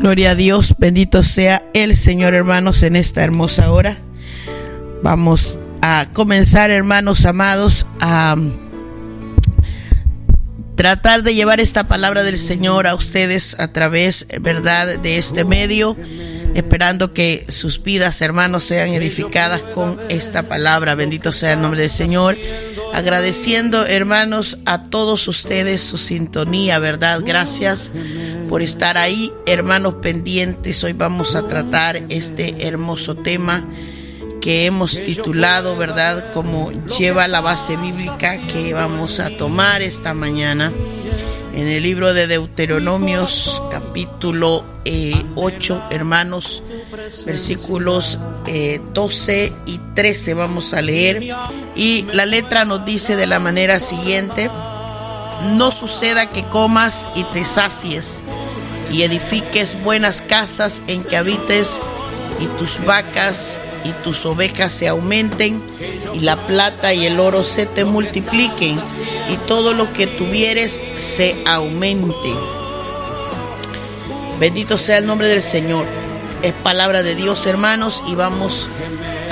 Gloria a Dios, bendito sea el Señor, hermanos, en esta hermosa hora. Vamos a comenzar, hermanos amados, a tratar de llevar esta palabra del Señor a ustedes a través, verdad, de este medio, esperando que sus vidas, hermanos, sean edificadas con esta palabra. Bendito sea el nombre del Señor. Agradeciendo, hermanos, a todos ustedes su sintonía, ¿verdad? Gracias por estar ahí, hermanos, pendientes. Hoy vamos a tratar este hermoso tema que hemos titulado, ¿verdad?, como lleva la base bíblica, que vamos a tomar esta mañana en el libro de Deuteronomios, capítulo 8, hermanos, versículos 12 y 13 vamos a leer. Y la letra nos dice de la manera siguiente: no suceda que comas y te sacies, y edifiques buenas casas en que habites, y tus vacas y tus ovejas se aumenten, y la plata y el oro se te multipliquen, y todo lo que tuvieres se aumente. Bendito sea el nombre del Señor. Es palabra de Dios, hermanos, y vamos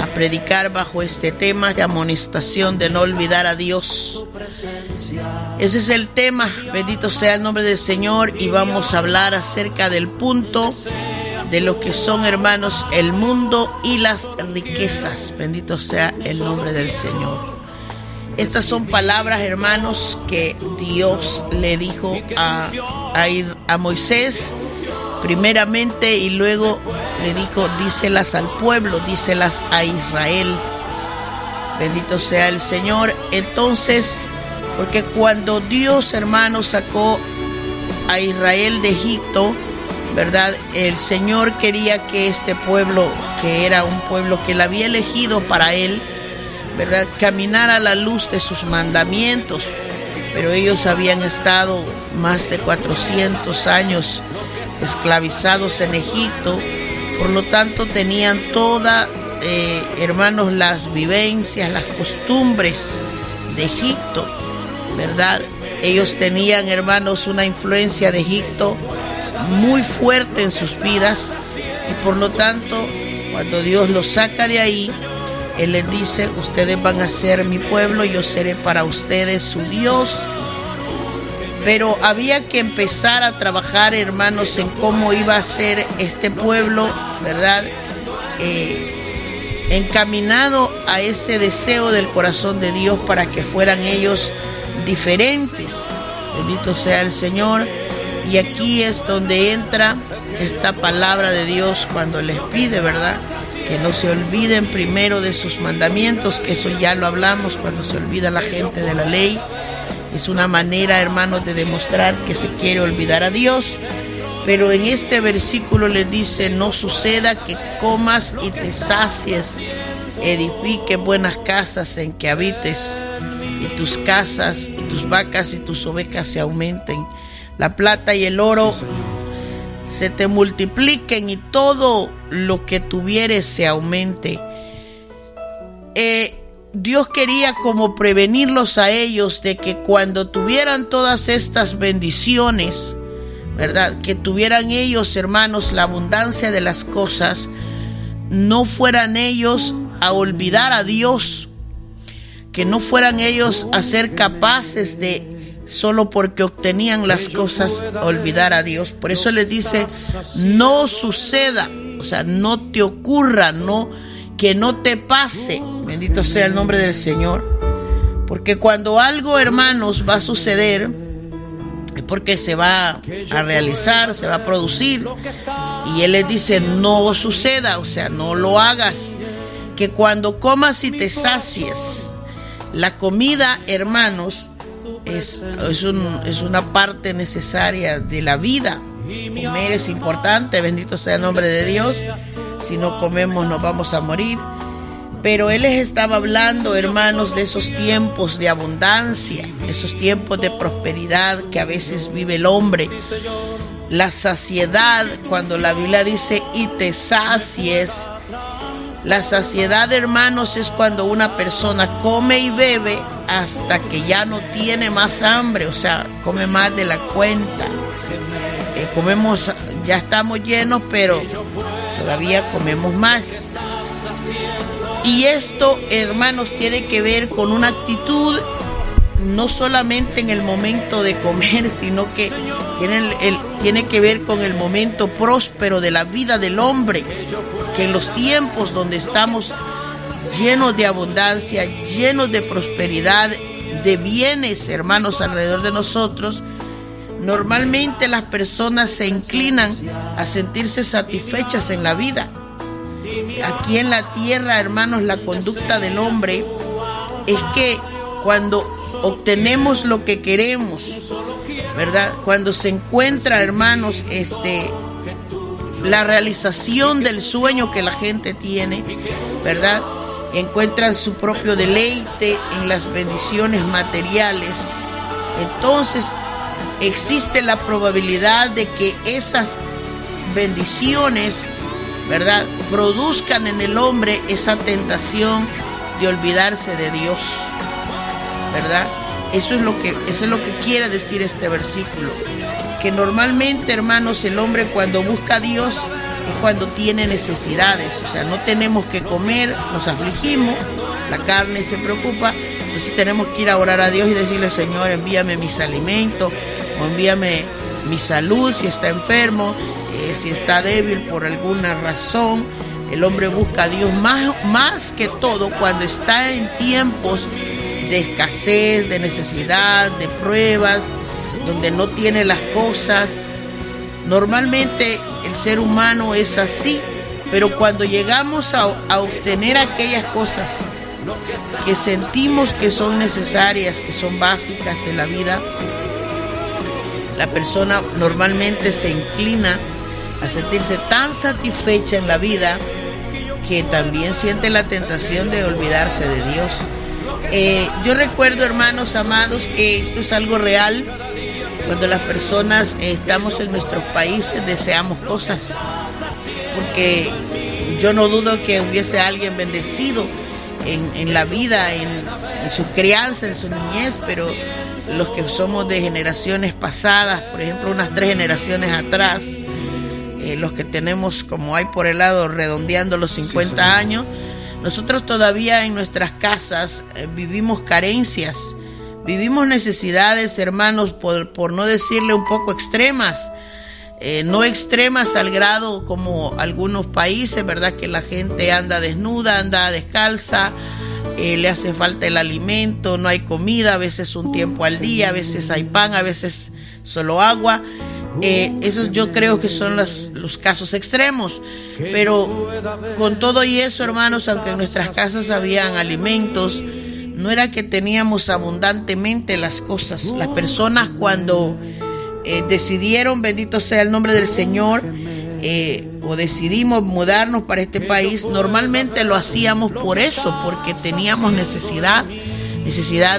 a predicar bajo este tema de amonestación de no olvidar a Dios. Ese es el tema, bendito sea el nombre del Señor, y vamos a hablar acerca del punto de lo que son, hermanos, el mundo y las riquezas. Bendito sea el nombre del Señor. Estas son palabras, hermanos, que Dios le dijo a Moisés primeramente, y luego le dijo: díselas al pueblo, díselas a Israel. Bendito sea el Señor. Entonces, porque cuando Dios, hermanos, sacó a Israel de Egipto, ¿verdad?, el Señor quería que este pueblo, que era un pueblo que él había elegido para él, ¿verdad?, caminara a la luz de sus mandamientos. Pero ellos habían estado más de 400 años esclavizados en Egipto, por lo tanto tenían toda, hermanos, las vivencias, las costumbres de Egipto, ¿verdad? Ellos tenían, hermanos, una influencia de Egipto muy fuerte en sus vidas, y por lo tanto, cuando Dios los saca de ahí, Él les dice: ustedes van a ser mi pueblo, yo seré para ustedes su Dios. Pero había que empezar a trabajar, hermanos, en cómo iba a ser este pueblo, ¿verdad?, encaminado a ese deseo del corazón de Dios para que fueran ellos diferentes. Bendito sea el Señor. Y aquí es donde entra esta palabra de Dios cuando les pide, ¿verdad?, que no se olviden primero de sus mandamientos, que eso ya lo hablamos. Cuando se olvida la gente de la ley, es una manera, hermanos, de demostrar que se quiere olvidar a Dios. Pero en este versículo les dice: no suceda que comas y te sacies, edifique buenas casas en que habites, y tus casas y tus vacas y tus ovejas se aumenten, la plata y el oro se te multipliquen, y todo lo que tuvieres se aumente. Dios quería como prevenirlos a ellos de que cuando tuvieran todas estas bendiciones, ¿verdad?, que tuvieran ellos, hermanos, la abundancia de las cosas, no fueran ellos a olvidar a Dios, que no fueran ellos a ser capaces de, solo porque obtenían las cosas, olvidar a Dios. Por eso les dice: no suceda, o sea, no te ocurra, que no te pase. Bendito sea el nombre del Señor. Porque cuando algo, hermanos, va a suceder, es porque se va a realizar, se va a producir. Y Él les dice: no suceda, o sea, no lo hagas. Que cuando comas y te sacies, la comida, hermanos, es una parte necesaria de la vida. Comer es importante, bendito sea el nombre de Dios. Si no comemos, nos vamos a morir. Pero Él les estaba hablando, hermanos, de esos tiempos de abundancia, esos tiempos de prosperidad que a veces vive el hombre. La saciedad, cuando la Biblia dice: y te sacies. La saciedad, hermanos, es cuando una persona come y bebe hasta que ya no tiene más hambre, o sea, come más de la cuenta. Comemos ya estamos llenos, pero todavía comemos más. Y esto, hermanos, tiene que ver con una actitud, no solamente en el momento de comer, sino que tiene que ver con el momento próspero de la vida del hombre, que en los tiempos donde estamos llenos de abundancia, llenos de prosperidad, de bienes, hermanos, alrededor de nosotros, normalmente las personas se inclinan a sentirse satisfechas en la vida. Aquí en la tierra, hermanos, la conducta del hombre es que cuando obtenemos lo que queremos, ¿verdad? Cuando se encuentra, hermanos, la realización del sueño que la gente tiene, ¿verdad? Encuentran su propio deleite en las bendiciones materiales. Entonces, existe la probabilidad de que esas bendiciones, ¿verdad?, produzcan en el hombre esa tentación de olvidarse de Dios, ¿verdad? Eso es lo que quiere decir este versículo. Que normalmente, hermanos, el hombre cuando busca a Dios es cuando tiene necesidades. O sea, no tenemos que comer, nos afligimos, la carne se preocupa. Entonces tenemos que ir a orar a Dios y decirle: Señor, envíame mis alimentos, o envíame mi salud si está enfermo, si está débil por alguna razón. El hombre busca a Dios más que todo cuando está en tiempos de escasez, de necesidad, de pruebas, donde no tiene las cosas. Normalmente el ser humano es así, pero cuando llegamos a obtener aquellas cosas que sentimos que son necesarias, que son básicas de la vida, la persona normalmente se inclina a sentirse tan satisfecha en la vida que también siente la tentación de olvidarse de Dios. Yo recuerdo, hermanos amados, que esto es algo real. Cuando las personas estamos en nuestros países, deseamos cosas, porque yo no dudo que hubiese alguien bendecido en la vida, en su crianza, en su niñez, pero los que somos de generaciones pasadas, por ejemplo, unas 3 generaciones atrás, los que tenemos, como hay por el lado, redondeando los 50 años, nosotros todavía en nuestras casas vivimos carencias, vivimos necesidades, hermanos, por no decirle un poco extremas, no extremas al grado como algunos países, ¿verdad? Que la gente anda desnuda, anda descalza, le hace falta el alimento, no hay comida, a veces un tiempo al día, a veces hay pan, a veces solo agua. Esos yo creo que son los casos extremos, pero con todo y eso, hermanos, aunque en nuestras casas habían alimentos, no era que teníamos abundantemente las cosas. Las personas cuando decidieron, bendito sea el nombre del Señor, o decidimos mudarnos para este país, normalmente lo hacíamos por eso, porque teníamos necesidad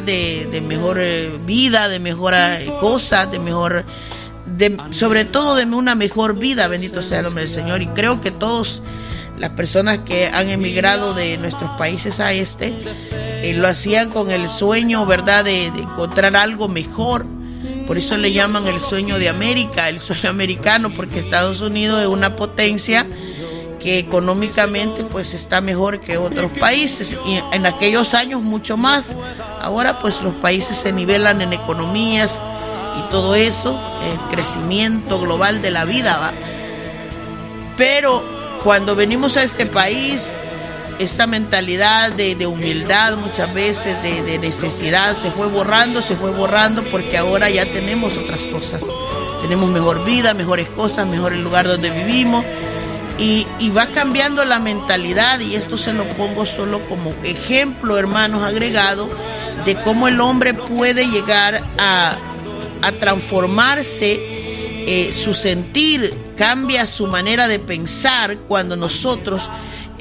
de mejor vida, de mejor cosas, sobre todo de una mejor vida, bendito sea el nombre del Señor. Y creo que todas las personas que han emigrado de nuestros países a lo hacían con el sueño, ¿verdad?, de encontrar algo mejor. Por eso le llaman el sueño de América, el sueño americano, porque Estados Unidos es una potencia que económicamente pues está mejor que otros países, y en aquellos años mucho más. Ahora pues los países se nivelan en economías y todo eso, el crecimiento global de la vida, ¿va? Pero cuando venimos a este país, esa mentalidad de humildad, muchas veces de necesidad, se fue borrando, porque ahora ya tenemos otras cosas. Tenemos mejor vida, mejores cosas, mejor el lugar donde vivimos, y va cambiando la mentalidad. Y esto se lo pongo solo como ejemplo, hermanos, agregado de cómo el hombre puede llegar a transformarse, su sentir cambia, su manera de pensar cuando nosotros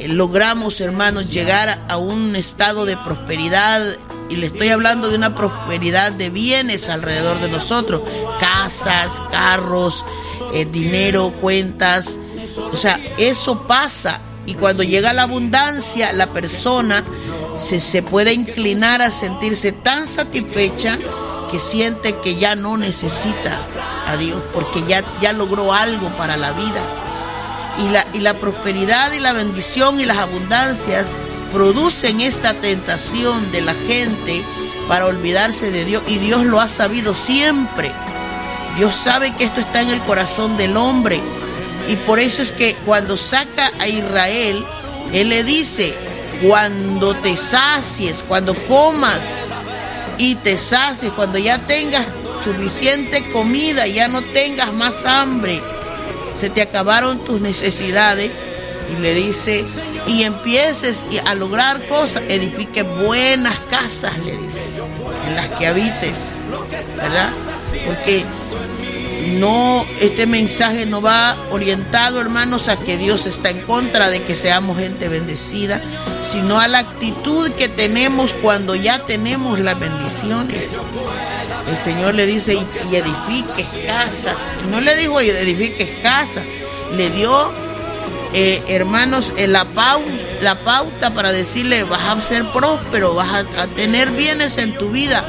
logramos, hermanos, llegar a un estado de prosperidad. Y le estoy hablando de una prosperidad de bienes alrededor de nosotros: casas, carros, dinero, cuentas. O sea, eso pasa. Y cuando llega la abundancia, la persona se puede inclinar a sentirse tan satisfecha que siente que ya no necesita a Dios, porque ya logró algo para la vida. Y la prosperidad y la bendición y las abundancias producen esta tentación de la gente para olvidarse de Dios, y Dios lo ha sabido siempre. Dios sabe que esto está en el corazón del hombre, y por eso es que cuando saca a Israel, Él le dice: cuando te sacies, cuando comas y te sacies, cuando ya tengas suficiente comida, ya no tengas más hambre, se te acabaron tus necesidades, y le dice, y empieces a lograr cosas, edifique buenas casas, le dice, en las que habites, ¿verdad? Porque no, este mensaje no va orientado, hermanos, a que Dios está en contra de que seamos gente bendecida, sino a la actitud que tenemos cuando ya tenemos las bendiciones. El Señor le dice, y edifiques casas. No le dijo edifiques casas, le dio, hermanos, la pauta para decirle: vas a ser próspero, vas a tener bienes en tu vida.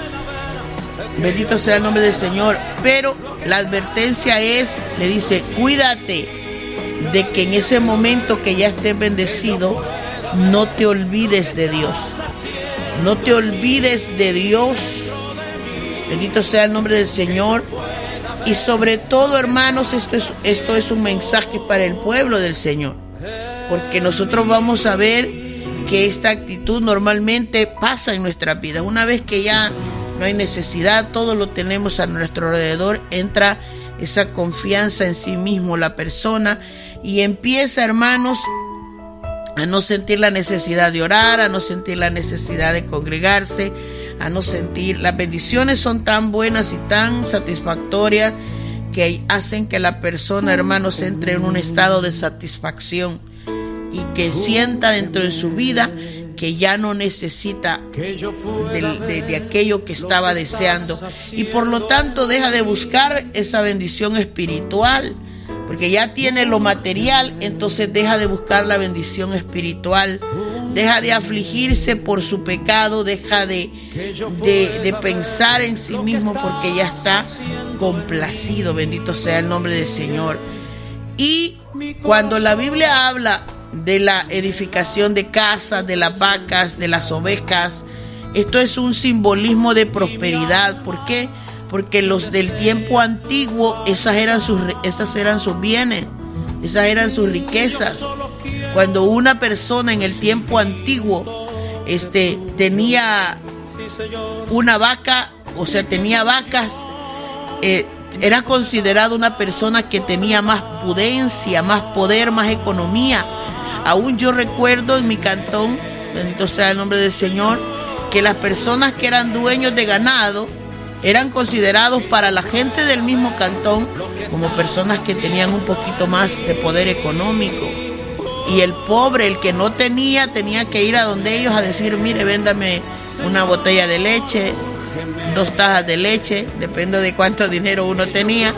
Bendito sea el nombre del Señor. Pero la advertencia es, le dice: cuídate de que en ese momento que ya estés bendecido, no te olvides de Dios. No te olvides de Dios. Bendito sea el nombre del Señor. Y sobre todo, hermanos, esto es un mensaje para el pueblo del Señor, porque nosotros vamos a ver que esta actitud normalmente pasa en nuestra vida. Una vez que ya no hay necesidad, todo lo tenemos a nuestro alrededor, entra esa confianza en sí mismo la persona, y empieza, hermanos, a no sentir la necesidad de orar, a no sentir la necesidad de congregarse, a no sentir. Las bendiciones son tan buenas y tan satisfactorias que hacen que la persona, hermanos, entre en un estado de satisfacción y que sienta dentro de su vida que ya no necesita de aquello que estaba deseando, y por lo tanto deja de buscar esa bendición espiritual, porque ya tiene lo material. Entonces deja de buscar la bendición espiritual, deja de afligirse por su pecado, deja de pensar en sí mismo, porque ya está complacido. Bendito sea el nombre del Señor. Y cuando la Biblia habla de la edificación de casas, de las vacas, de las ovejas, esto es un simbolismo de prosperidad. ¿Por qué? Porque los del tiempo antiguo, esas eran sus bienes, esas eran sus riquezas. Cuando una persona en el tiempo antiguo tenía una vaca, o sea, tenía vacas, era considerado una persona que tenía más pudencia, más poder, más economía. Aún yo recuerdo en mi cantón, bendito sea el nombre del Señor, que las personas que eran dueños de ganado eran considerados para la gente del mismo cantón como personas que tenían un poquito más de poder económico. Y el pobre, el que no tenía que ir a donde ellos a decir: mire, véndame una botella de leche, 2 tazas de leche, depende de cuánto dinero uno tenía,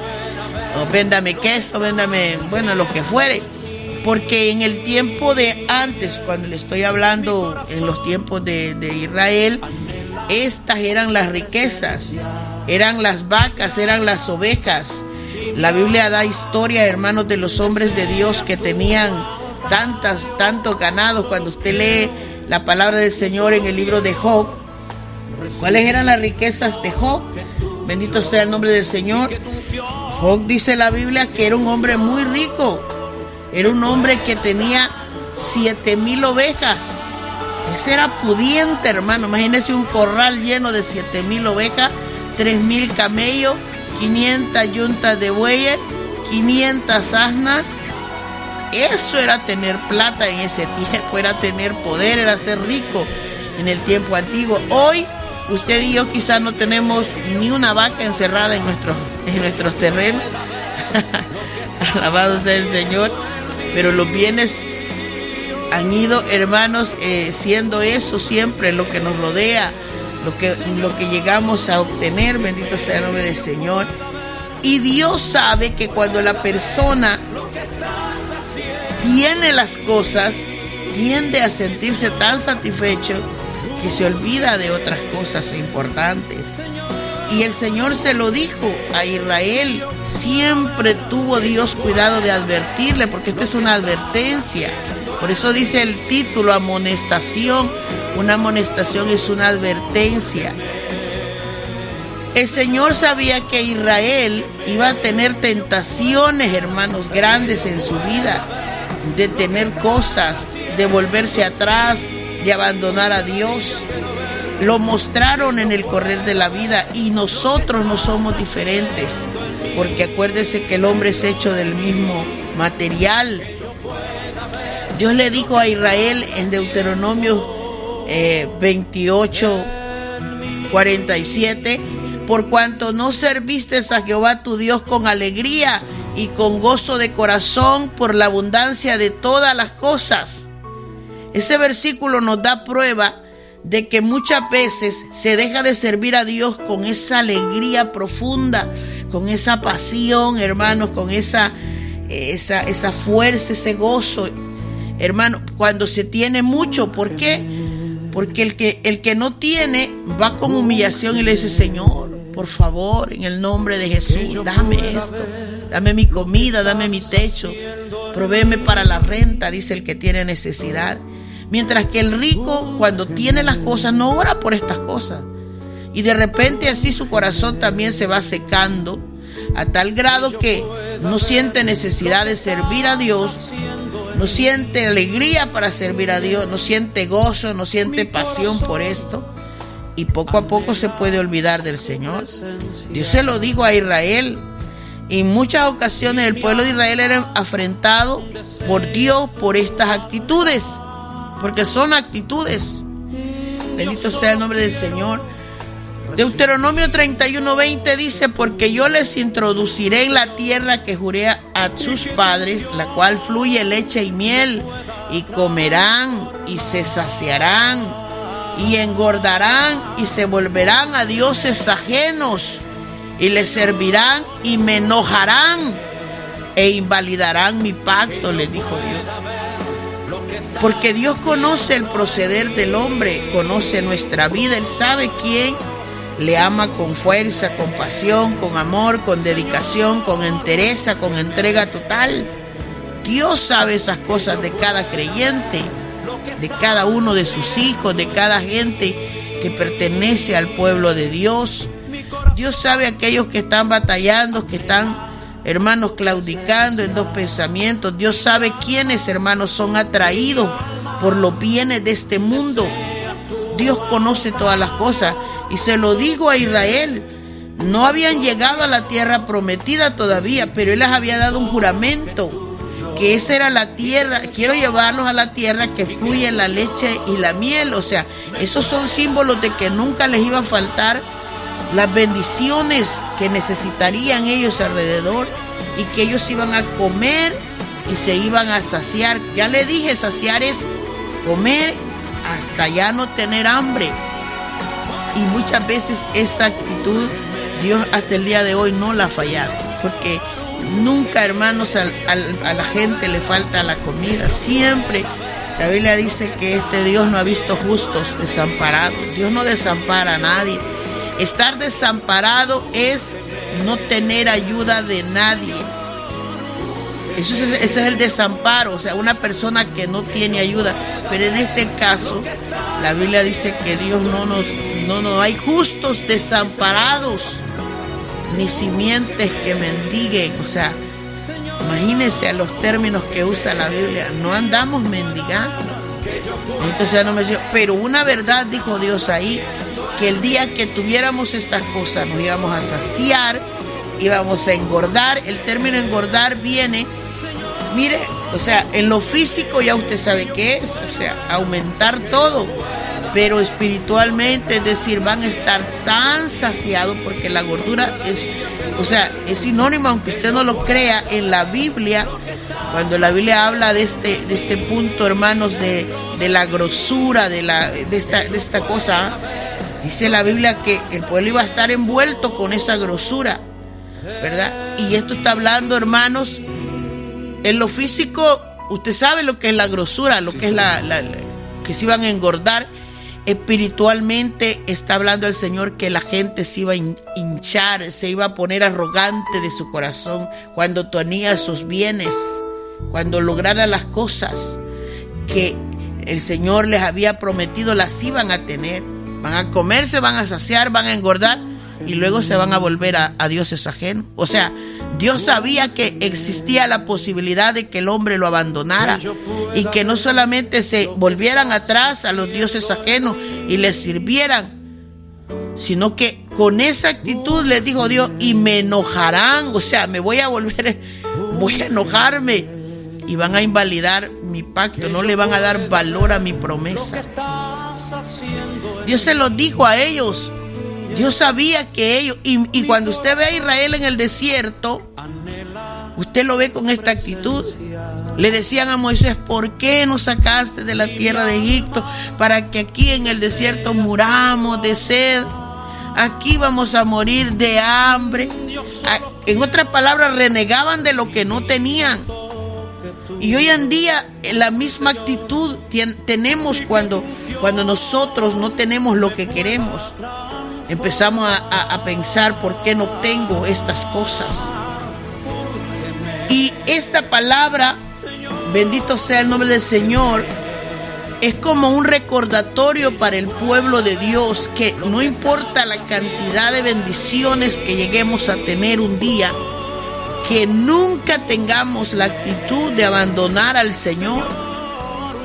o véndame queso, véndame, bueno, lo que fuere. Porque en el tiempo de antes, cuando le estoy hablando en los tiempos de Israel, estas eran las riquezas, eran las vacas, eran las ovejas. La Biblia da historia, hermanos, de los hombres de Dios que tenían tantos ganados. Cuando usted lee la palabra del Señor en el libro de Job, ¿cuáles eran las riquezas de Job? Bendito sea el nombre del Señor. Job, dice la Biblia, que era un hombre muy rico. Era un hombre que tenía 7,000 ovejas. Ese era pudiente, hermano. Imagínese un corral lleno de 7,000 ovejas, 3,000 camellos, 500 yuntas de bueyes, 500 asnas. Eso era tener plata en ese tiempo, era tener poder, era ser rico en el tiempo antiguo. Hoy, usted y yo quizás no tenemos ni una vaca encerrada en nuestros terrenos. Alabado sea el Señor. Pero los bienes han ido, hermanos, siendo eso siempre lo que nos rodea, lo que llegamos a obtener. Bendito sea el nombre del Señor. Y Dios sabe que cuando la persona tiene las cosas, tiende a sentirse tan satisfecho que se olvida de otras cosas importantes. Y el Señor se lo dijo a Israel. Siempre tuvo Dios cuidado de advertirle, porque esta es una advertencia. Por eso dice el título, amonestación. Una amonestación es una advertencia. El Señor sabía que Israel iba a tener tentaciones, hermanos, grandes en su vida, de tener cosas, de volverse atrás, de abandonar a Dios. Lo mostraron en el correr de la vida, y nosotros no somos diferentes, porque acuérdese que el hombre es hecho del mismo material. Dios le dijo a Israel en Deuteronomio 28:47, por cuanto no serviste a Jehová tu Dios con alegría y con gozo de corazón por la abundancia de todas las cosas. Ese versículo nos da prueba de que muchas veces se deja de servir a Dios con esa alegría profunda, con esa pasión, hermanos, con esa fuerza, ese gozo, hermano, cuando se tiene mucho. ¿Por qué? Porque el que no tiene va con humillación y le dice: Señor, por favor, en el nombre de Jesús, dame esto, dame mi comida, dame mi techo, provéeme para la renta, dice el que tiene necesidad. Mientras que el rico, cuando tiene las cosas, no ora por estas cosas. Y de repente así su corazón también se va secando, a tal grado que no siente necesidad de servir a Dios, no siente alegría para servir a Dios, no siente gozo, no siente pasión por esto. Y poco a poco se puede olvidar del Señor. Dios se lo dijo a Israel. En muchas ocasiones el pueblo de Israel era afrentado por Dios por estas actitudes, porque son actitudes. Bendito sea el nombre del Señor. Deuteronomio 31:20 dice: porque yo les introduciré en la tierra que juré a sus padres, la cual fluye leche y miel, y comerán y se saciarán y engordarán y se volverán a dioses ajenos y les servirán y me enojarán e invalidarán mi pacto, les dijo Dios. Porque Dios conoce el proceder del hombre, conoce nuestra vida. Él sabe quién le ama con fuerza, con pasión, con amor, con dedicación, con entereza, con entrega total. Dios sabe esas cosas de cada creyente, de cada uno de sus hijos, de cada gente que pertenece al pueblo de Dios. Dios sabe aquellos que están batallando, que están, hermanos, claudicando en dos pensamientos. Dios sabe quiénes, hermanos, son atraídos por los bienes de este mundo. Dios conoce todas las cosas, y se lo dijo a Israel. No habían llegado a la tierra prometida todavía, pero Él les había dado un juramento, que esa era la tierra. Quiero llevarlos a la tierra que fluye la leche y la miel. O sea, esos son símbolos de que nunca les iba a faltar las bendiciones que necesitarían ellos alrededor, y que ellos iban a comer y se iban a saciar. Ya le dije, saciar es comer hasta ya no tener hambre. Y muchas veces esa actitud Dios hasta el día de hoy no la ha fallado, porque nunca, hermanos, a la gente le falta la comida. Siempre la Biblia dice que este Dios no ha visto justos desamparados. Dios no desampara a nadie. Estar desamparado es no tener ayuda de nadie. Ese es el desamparo, o sea, una persona que no tiene ayuda. Pero en este caso, la Biblia dice que Dios no hay justos desamparados, ni simientes que mendiguen. O sea, imagínense a los términos que usa la Biblia. No andamos mendigando. Entonces, pero una verdad dijo Dios ahí, que el día que tuviéramos estas cosas nos íbamos a saciar, íbamos a engordar. El término engordar viene, mire, o sea, en lo físico ya usted sabe qué es, o sea, aumentar todo, pero espiritualmente, es decir, van a estar tan saciados, porque la gordura es, o sea, es sinónimo, aunque usted no lo crea, en la Biblia, cuando la Biblia habla de este punto, hermanos, de la grosura, de esta cosa, dice la Biblia que el pueblo iba a estar envuelto con esa grosura, ¿verdad? Y esto está hablando, hermanos, en lo físico. Usted sabe lo que es la grosura, lo que es que se iban a engordar. espiritualmente está hablando el Señor que la gente se iba a hinchar, se iba a poner arrogante de su corazón cuando tenía sus bienes, cuando lograra las cosas que el Señor les había prometido, las iban a tener. Van a comer, se van a saciar, van a engordar y luego se van a volver a dioses ajenos. O sea, Dios sabía que existía la posibilidad de que el hombre lo abandonara y que no solamente se volvieran atrás a los dioses ajenos y les sirvieran, sino que con esa actitud les dijo Dios, y me enojarán, o sea, voy a enojarme y van a invalidar mi pacto, no le van a dar valor a mi promesa. Dios se lo dijo a ellos. Dios sabía que ellos, y cuando usted ve a Israel en el desierto, usted lo ve con esta actitud. Le decían a Moisés, ¿por qué nos sacaste de la tierra de Egipto para que aquí en el desierto muramos de sed? Aquí vamos a morir de hambre. En otras palabras, renegaban de lo que no tenían. Y hoy en día la misma actitud tenemos cuando nosotros no tenemos lo que queremos. Empezamos a pensar, ¿por qué no tengo estas cosas? Y esta palabra, bendito sea el nombre del Señor, es como un recordatorio para el pueblo de Dios, que no importa la cantidad de bendiciones que lleguemos a tener un día, que nunca tengamos la actitud de abandonar al Señor.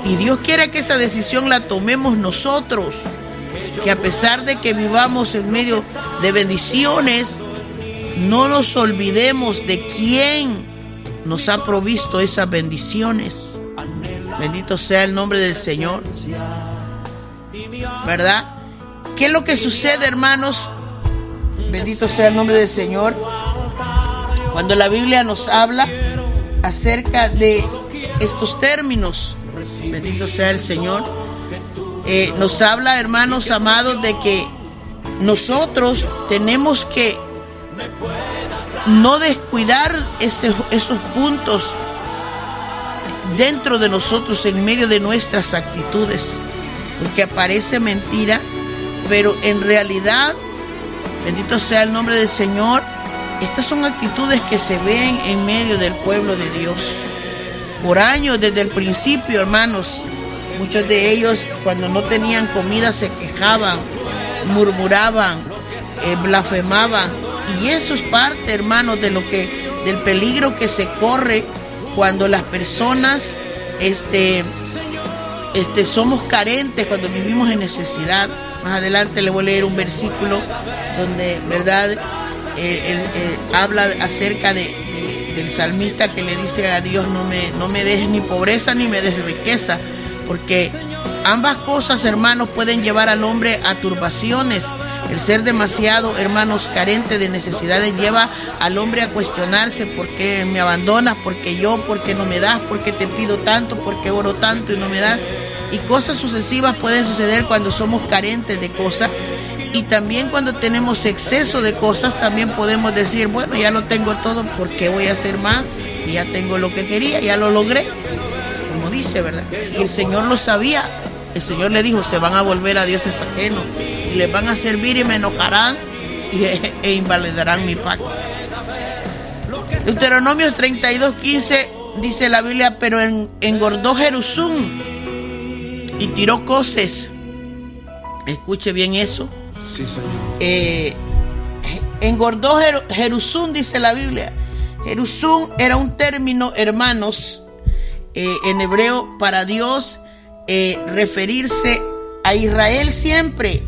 Y Dios quiere que esa decisión la tomemos nosotros, que a pesar de que vivamos en medio de bendiciones, no nos olvidemos de quién nos ha provisto esas bendiciones. Bendito sea el nombre del Señor, ¿verdad? ¿Qué es lo que sucede, hermanos? Bendito sea el nombre del Señor. Cuando la Biblia nos habla acerca de estos términos, bendito sea el Señor, nos habla, hermanos amados, de que nosotros tenemos que no descuidar esos puntos dentro de nosotros, en medio de nuestras actitudes, porque aparece mentira, pero en realidad, bendito sea el nombre del Señor, estas son actitudes que se ven en medio del pueblo de Dios. Por años, desde el principio, hermanos, muchos de ellos cuando no tenían comida se quejaban, murmuraban, blasfemaban. Y eso es parte, hermanos, del peligro que se corre cuando las personas somos carentes, cuando vivimos en necesidad. Más adelante le voy a leer un versículo donde, ¿verdad?, él habla acerca del salmista que le dice a Dios, no me des ni pobreza ni me des riqueza, porque ambas cosas, hermanos, pueden llevar al hombre a turbaciones. El ser demasiado, hermanos, carente de necesidades lleva al hombre a cuestionarse: ¿por qué me abandonas? ¿Por qué no me das? ¿Por qué te pido tanto? ¿Por qué oro tanto y no me das? Y cosas sucesivas pueden suceder cuando somos carentes de cosas. Y también cuando tenemos exceso de cosas, también podemos decir, bueno, ya lo tengo todo, ¿por qué voy a hacer más? Si ya tengo lo que quería, ya lo logré, como dice, ¿verdad? Y el Señor lo sabía. El Señor le dijo, se van a volver a dioses ajenos y les van a servir y me enojarán e invalidarán mi pacto. Deuteronomio 32:15 dice la Biblia, pero engordó Jerusún y tiró coces. Escuche bien eso. Sí, Señor. Engordó Jerusún, dice la Biblia. Jerusún era un término, hermanos, en hebreo para Dios referirse a Israel siempre.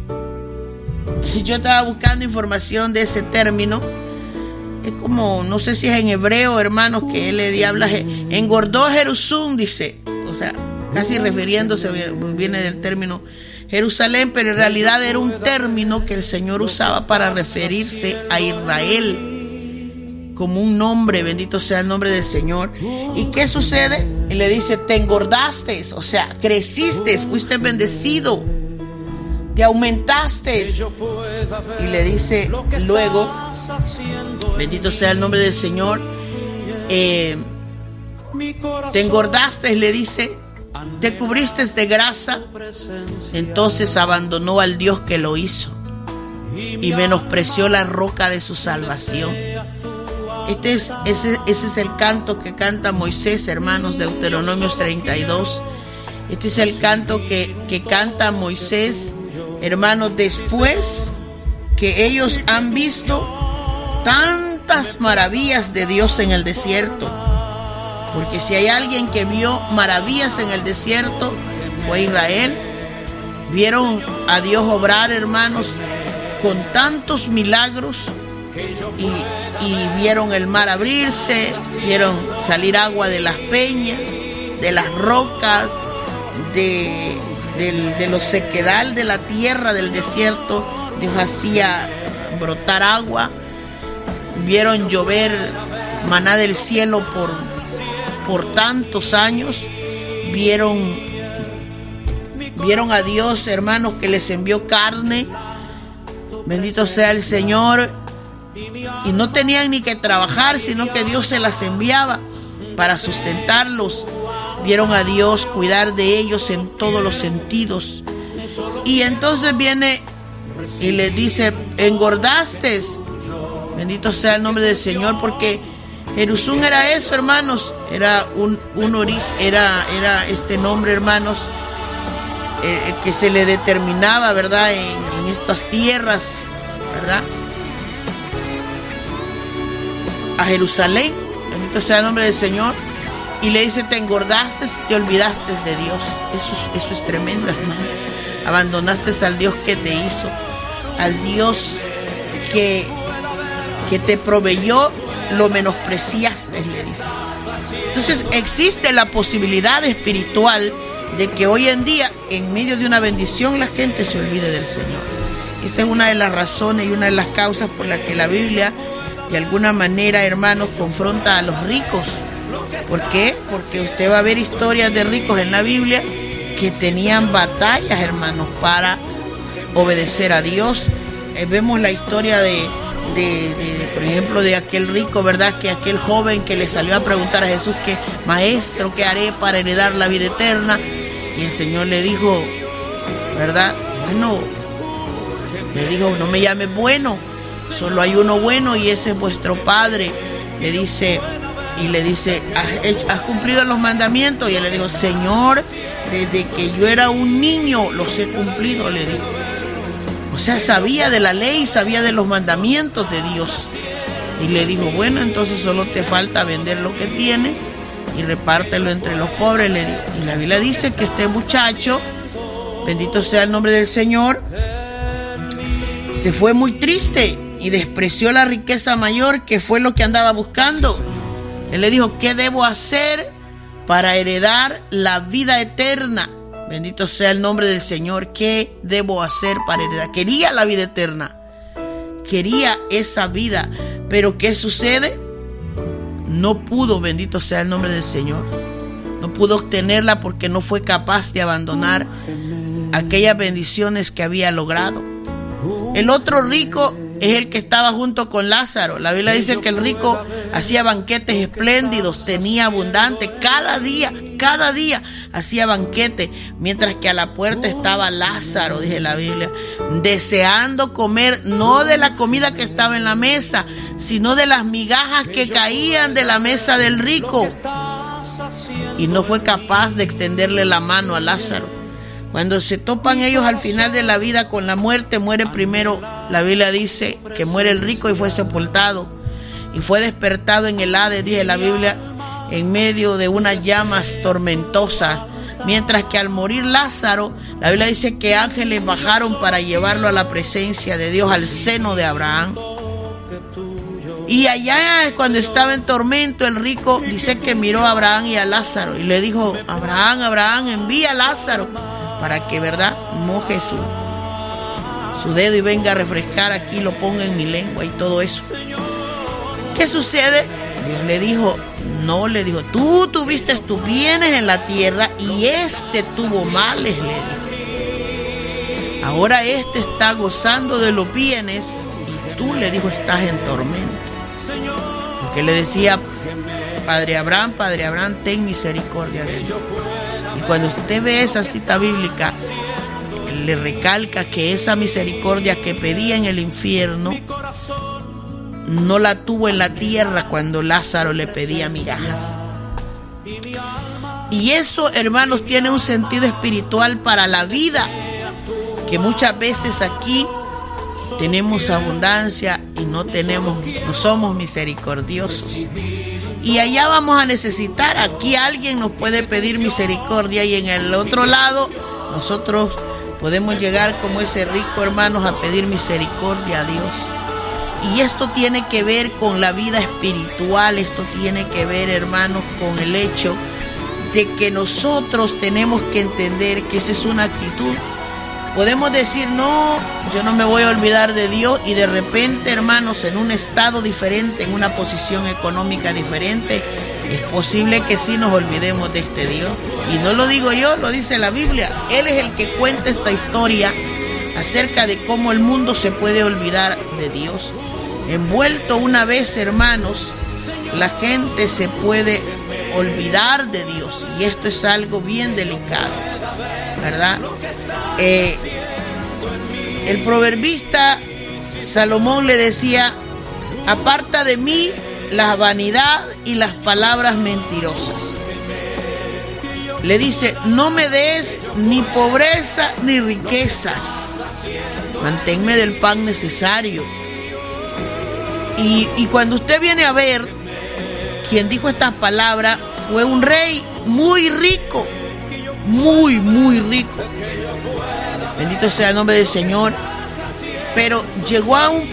Yo estaba buscando información de ese término. Es como, no sé si es en hebreo, hermanos, que él le habla. Engordó Jerusún, dice. O sea, casi refiriéndose, viene del término Jerusalén, pero en realidad era un término que el Señor usaba para referirse a Israel como un nombre. Bendito sea el nombre del Señor. ¿Y qué sucede? Y le dice, te engordaste, o sea, creciste, fuiste bendecido, te aumentaste. Y le dice luego, bendito sea el nombre del Señor, te engordaste, le dice, te cubriste de grasa, entonces abandonó al Dios que lo hizo y menospreció la roca de su salvación. Ese es el canto que canta Moisés, hermanos, Deuteronomios 32. Este es el canto que canta Moisés, hermanos, después que ellos han visto tantas maravillas de Dios en el desierto. Porque si hay alguien que vio maravillas en el desierto, fue Israel. Vieron a Dios obrar, hermanos, con tantos milagros, y vieron el mar abrirse, vieron salir agua de las peñas, de las rocas, de los sequedal de la tierra del desierto. Dios hacía brotar agua. Vieron llover maná del cielo por tantos años. Vieron a Dios, hermanos, que les envió carne. Bendito sea el Señor. Y no tenían ni que trabajar, sino que Dios se las enviaba para sustentarlos. Vieron a Dios cuidar de ellos en todos los sentidos. Y entonces viene y les dice: engordaste. Bendito sea el nombre del Señor, porque Jerusún era eso, hermanos. Era un origen, era este nombre, hermanos, que se le determinaba, ¿verdad? En estas tierras, ¿verdad? A Jerusalén, bendito sea el nombre del Señor. Y le dice: te engordaste y te olvidaste de Dios. Eso es tremendo, hermanos. Abandonaste al Dios que te hizo, al Dios que te proveyó, lo menospreciaste, le dice. Entonces existe la posibilidad espiritual de que hoy en día, en medio de una bendición, la gente se olvide del Señor. Esta es una de las razones y una de las causas por las que la Biblia, de alguna manera, hermanos, confronta a los ricos. ¿Por qué? Porque usted va a ver historias de ricos en la Biblia que tenían batallas, hermanos, para obedecer a Dios. Vemos la historia por ejemplo, de aquel rico, ¿verdad? Que aquel joven que le salió a preguntar a Jesús: que maestro, ¿qué haré para heredar la vida eterna? Y el Señor le dijo, ¿verdad? Bueno, le dijo: no me llames bueno, solo hay uno bueno y ese es vuestro Padre. Le dice, ¿has cumplido los mandamientos? Y él le dijo: Señor, desde que yo era un niño los he cumplido, le dijo. O sea, sabía de la ley, sabía de los mandamientos de Dios. Y le dijo: bueno, entonces solo te falta vender lo que tienes y repártelo entre los pobres, le dijo. Y la Biblia dice que este muchacho, bendito sea el nombre del Señor, se fue muy triste y despreció la riqueza mayor, que fue lo que andaba buscando. Él le dijo: ¿qué debo hacer para heredar la vida eterna? Bendito sea el nombre del Señor. ¿Qué debo hacer para heredar? Quería la vida eterna, quería esa vida, pero ¿qué sucede? No pudo, bendito sea el nombre del Señor. No pudo obtenerla porque no fue capaz de abandonar aquellas bendiciones que había logrado. El otro rico es el que estaba junto con Lázaro. La Biblia dice que el rico hacía banquetes espléndidos, tenía abundante, cada día hacía banquete, mientras que a la puerta estaba Lázaro, dice la Biblia, deseando comer, no de la comida que estaba en la mesa, sino de las migajas que caían de la mesa del rico. Y no fue capaz de extenderle la mano a Lázaro. Cuando se topan ellos al final de la vida con la muerte, muere primero, la Biblia dice que muere el rico y fue sepultado. Y fue despertado en el Hades, dice la Biblia, en medio de unas llamas tormentosas. Mientras que al morir Lázaro, la Biblia dice que ángeles bajaron para llevarlo a la presencia de Dios, al seno de Abraham. Y allá, cuando estaba en tormento, el rico dice que miró a Abraham y a Lázaro y le dijo: Abraham, envía a Lázaro para que, ¿verdad?, moje su dedo y venga a refrescar aquí, lo ponga en mi lengua y todo eso. ¿Qué sucede? Dios le dijo: no, le dijo, tú tuviste tus bienes en la tierra y tuvo males, le dijo. Ahora está gozando de los bienes y tú, le dijo, estás en tormento. Porque le decía: Padre Abraham, ten misericordia de mí. Y cuando usted ve esa cita bíblica, le recalca que esa misericordia que pedía en el infierno no la tuvo en la tierra cuando Lázaro le pedía migajas. Y eso, hermanos, tiene un sentido espiritual para la vida, que muchas veces aquí tenemos abundancia y no somos misericordiosos. Y allá vamos a necesitar, aquí alguien nos puede pedir misericordia y en el otro lado nosotros podemos llegar como ese rico, hermanos, a pedir misericordia a Dios. Y esto tiene que ver con la vida espiritual, esto tiene que ver, hermanos, con el hecho de que nosotros tenemos que entender que esa es una actitud. Podemos decir, no, yo no me voy a olvidar de Dios, y de repente, hermanos, en un estado diferente, en una posición económica diferente, es posible que sí nos olvidemos de este Dios. Y no lo digo yo, lo dice la Biblia. Él es el que cuenta esta historia acerca de cómo el mundo se puede olvidar de Dios. Envuelto una vez, hermanos, la gente se puede olvidar de Dios, y esto es algo bien delicado, ¿verdad? El proverbista Salomón le decía: aparta de mí la vanidad y las palabras mentirosas. Le dice: no me des ni pobreza ni riquezas, manténme del pan necesario. Y cuando usted viene a ver, quien dijo estas palabras fue un rey muy rico, muy, muy rico. Bendito sea el nombre del Señor. Pero llegó a un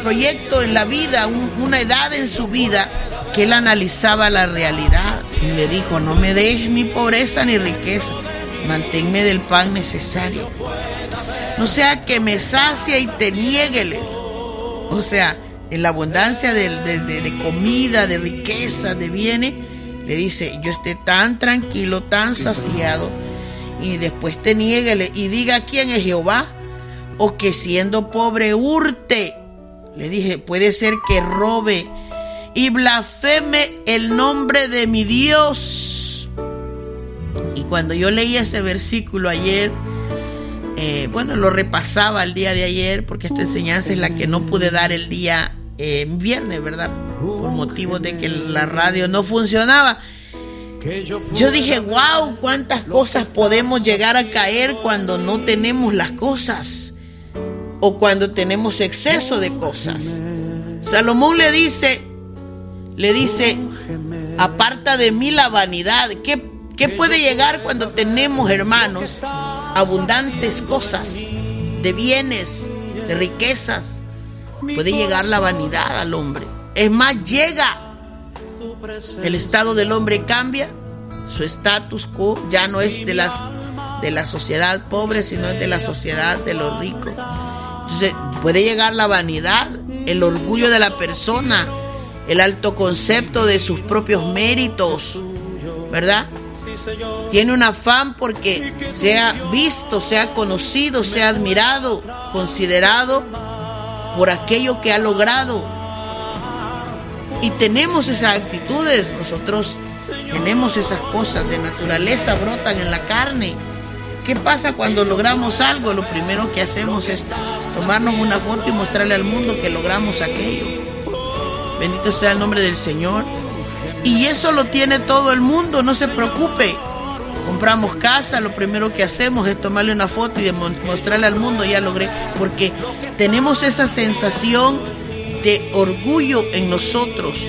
proyecto en la vida, una edad en su vida, que él analizaba la realidad y le dijo: no me des ni pobreza ni riqueza, manténme del pan necesario. No sea que me sacie y te niegue, le dijo. O sea, en la abundancia de comida, de riqueza, de bienes, le dice: yo esté tan tranquilo, tan saciado, y después te niegue y diga quién es Jehová, o que siendo pobre hurte. Le dije: puede ser que robe y blasfeme el nombre de mi Dios. Y cuando yo leí ese versículo ayer, lo repasaba el día de ayer, porque esta enseñanza es la que no pude dar el día viernes, ¿verdad? Por motivos de que la radio no funcionaba. Yo dije: wow, cuántas cosas podemos llegar a caer cuando no tenemos las cosas, o cuando tenemos exceso de cosas. Salomón le dice: aparta de mí la vanidad. ¿Qué puede llegar cuando tenemos, hermanos, abundantes cosas, de bienes, de riquezas? Puede llegar la vanidad al hombre. Es más, llega. El estado del hombre cambia, su status quo ya no es de la sociedad pobre, sino es de la sociedad de los ricos. Entonces puede llegar la vanidad, el orgullo de la persona, el alto concepto de sus propios méritos, ¿verdad? Tiene un afán porque sea visto, sea conocido, sea admirado, considerado por aquello que ha logrado. Y tenemos esas actitudes, nosotros tenemos esas cosas de naturaleza, brotan en la carne. ¿Qué pasa cuando logramos algo? Lo primero que hacemos es tomarnos una foto y mostrarle al mundo que logramos aquello. Bendito sea el nombre del Señor. Y eso lo tiene todo el mundo, no se preocupe. Compramos casa, lo primero que hacemos es tomarle una foto y mostrarle al mundo: ya logré. Porque tenemos esa sensación de orgullo en nosotros.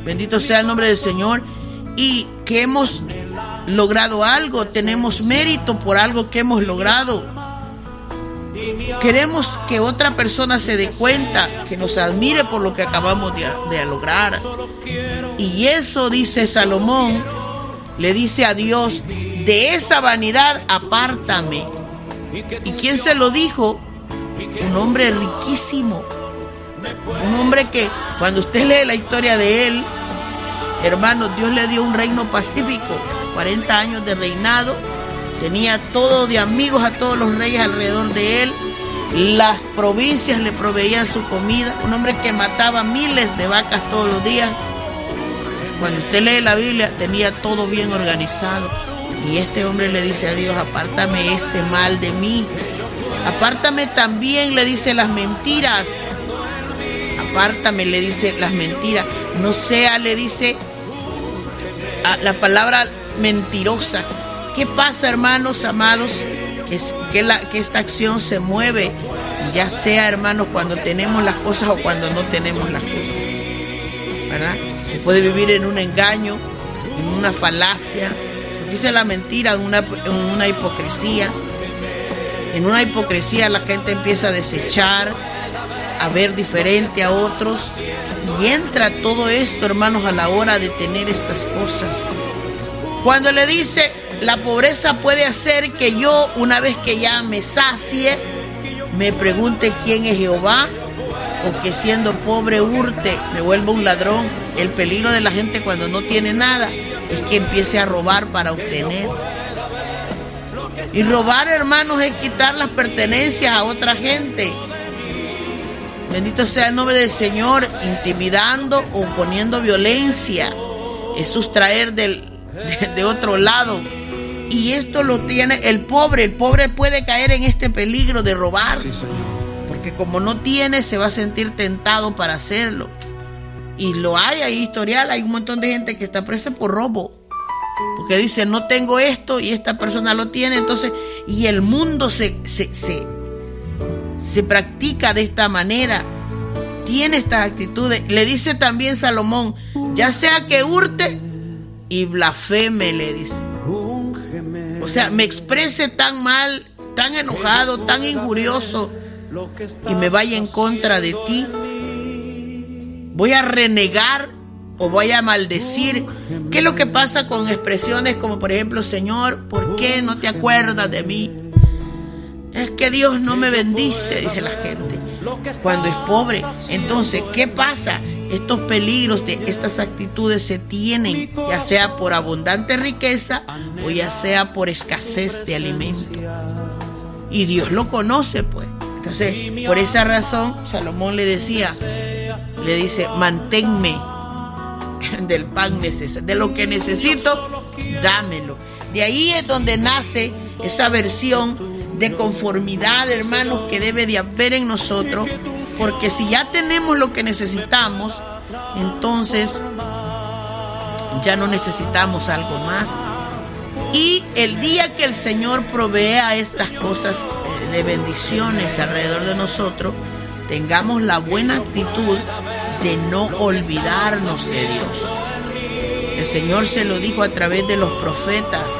Bendito sea el nombre del Señor. Y que hemos logrado algo, tenemos mérito por algo que hemos logrado. Queremos que otra persona se dé cuenta, que nos admire por lo que acabamos de lograr. Y eso, dice Salomón, le dice a Dios: de esa vanidad apártame. ¿Y quién se lo dijo? Un hombre riquísimo. Un hombre que, cuando usted lee la historia de él, hermanos, Dios le dio un reino pacífico, 40 años de reinado, tenía todo de amigos a todos los reyes alrededor de él, las provincias le proveían su comida, un hombre que mataba miles de vacas todos los días, Cuando usted lee la Biblia, tenía todo bien organizado. Y este hombre le dice a Dios, apártame este mal de mí. Apártame también, le dice, las mentiras. Apártame, le dice, las mentiras. No sea, le dice, la palabra mentirosa. ¿Qué pasa, hermanos amados? Que esta acción se mueve, ya sea, hermanos, cuando tenemos las cosas o cuando no tenemos las cosas, ¿verdad? Se puede vivir en un engaño, en una falacia, porque dice la mentira, en una hipocresía. En una hipocresía la gente empieza a desechar, a ver diferente a otros, y entra todo esto, hermanos, a la hora de tener estas cosas. Cuando le dice, la pobreza puede hacer que yo, una vez que ya me sacie, me pregunte quién es Jehová, o que siendo pobre hurte, me vuelva un ladrón. El peligro de la gente cuando no tiene nada es que empiece a robar para obtener. Y robar, hermanos, es quitar las pertenencias a otra gente. Bendito sea el nombre del Señor. Intimidando o poniendo violencia es sustraer de otro lado. Y esto lo tiene el pobre. El pobre puede caer en este peligro de robar, porque como no tiene, se va a sentir tentado para hacerlo. Y lo hay historial. Hay un montón de gente que está presa por robo, porque dice, no tengo esto y esta persona lo tiene. Entonces, y el mundo se practica de esta manera, tiene estas actitudes. Le dice también Salomón, ya sea que hurte y blasfeme, le dice. O sea, me exprese tan mal, tan enojado, tan injurioso, y me vaya en contra de ti. Voy a renegar o voy a maldecir. ¿Qué es lo que pasa con expresiones como, por ejemplo, Señor, ¿por qué no te acuerdas de mí? Es que Dios no me bendice, dice la gente, cuando es pobre. Entonces, ¿qué pasa? Estos peligros de estas actitudes se tienen, ya sea por abundante riqueza o ya sea por escasez de alimento. Y Dios lo conoce, pues. Entonces, por esa razón, Salomón le dice, manténme del pan necesario, de lo que necesito, dámelo. De ahí es donde nace esa versión de conformidad, hermanos, que debe de haber en nosotros, porque si ya tenemos lo que necesitamos, entonces ya no necesitamos algo más. Y el día que el Señor provea estas cosas de bendiciones alrededor de nosotros, tengamos la buena actitud de no olvidarnos de Dios. El Señor se lo dijo a través de los profetas.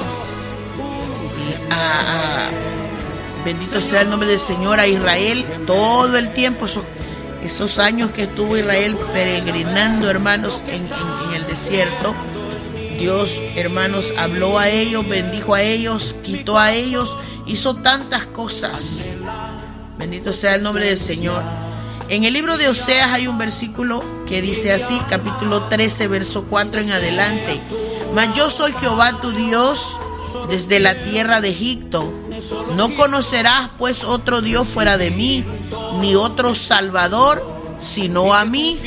Bendito sea el nombre del Señor, a Israel todo el tiempo, esos años que estuvo Israel peregrinando, hermanos, en el desierto. Dios, hermanos, habló a ellos, bendijo a ellos, quitó a ellos, hizo tantas cosas. Bendito sea el nombre del Señor. En el libro de Oseas hay un versículo que dice así, capítulo 13, verso 4 en adelante. Mas yo soy Jehová tu Dios desde la tierra de Egipto. No conocerás pues otro Dios fuera de mí, ni otro Salvador sino a mí.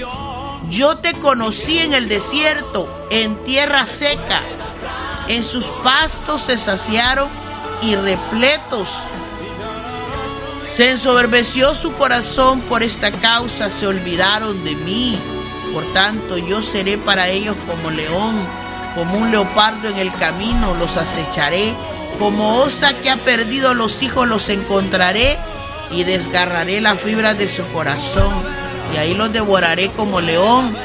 Yo te conocí en el desierto, en tierra seca. En sus pastos se saciaron y repletos. Se ensoberbeció su corazón por esta causa, se olvidaron de mí. Por tanto, yo seré para ellos como león, como un leopardo en el camino, los acecharé. Como osa que ha perdido los hijos, los encontraré y desgarraré las fibras de su corazón. Y ahí los devoraré como león,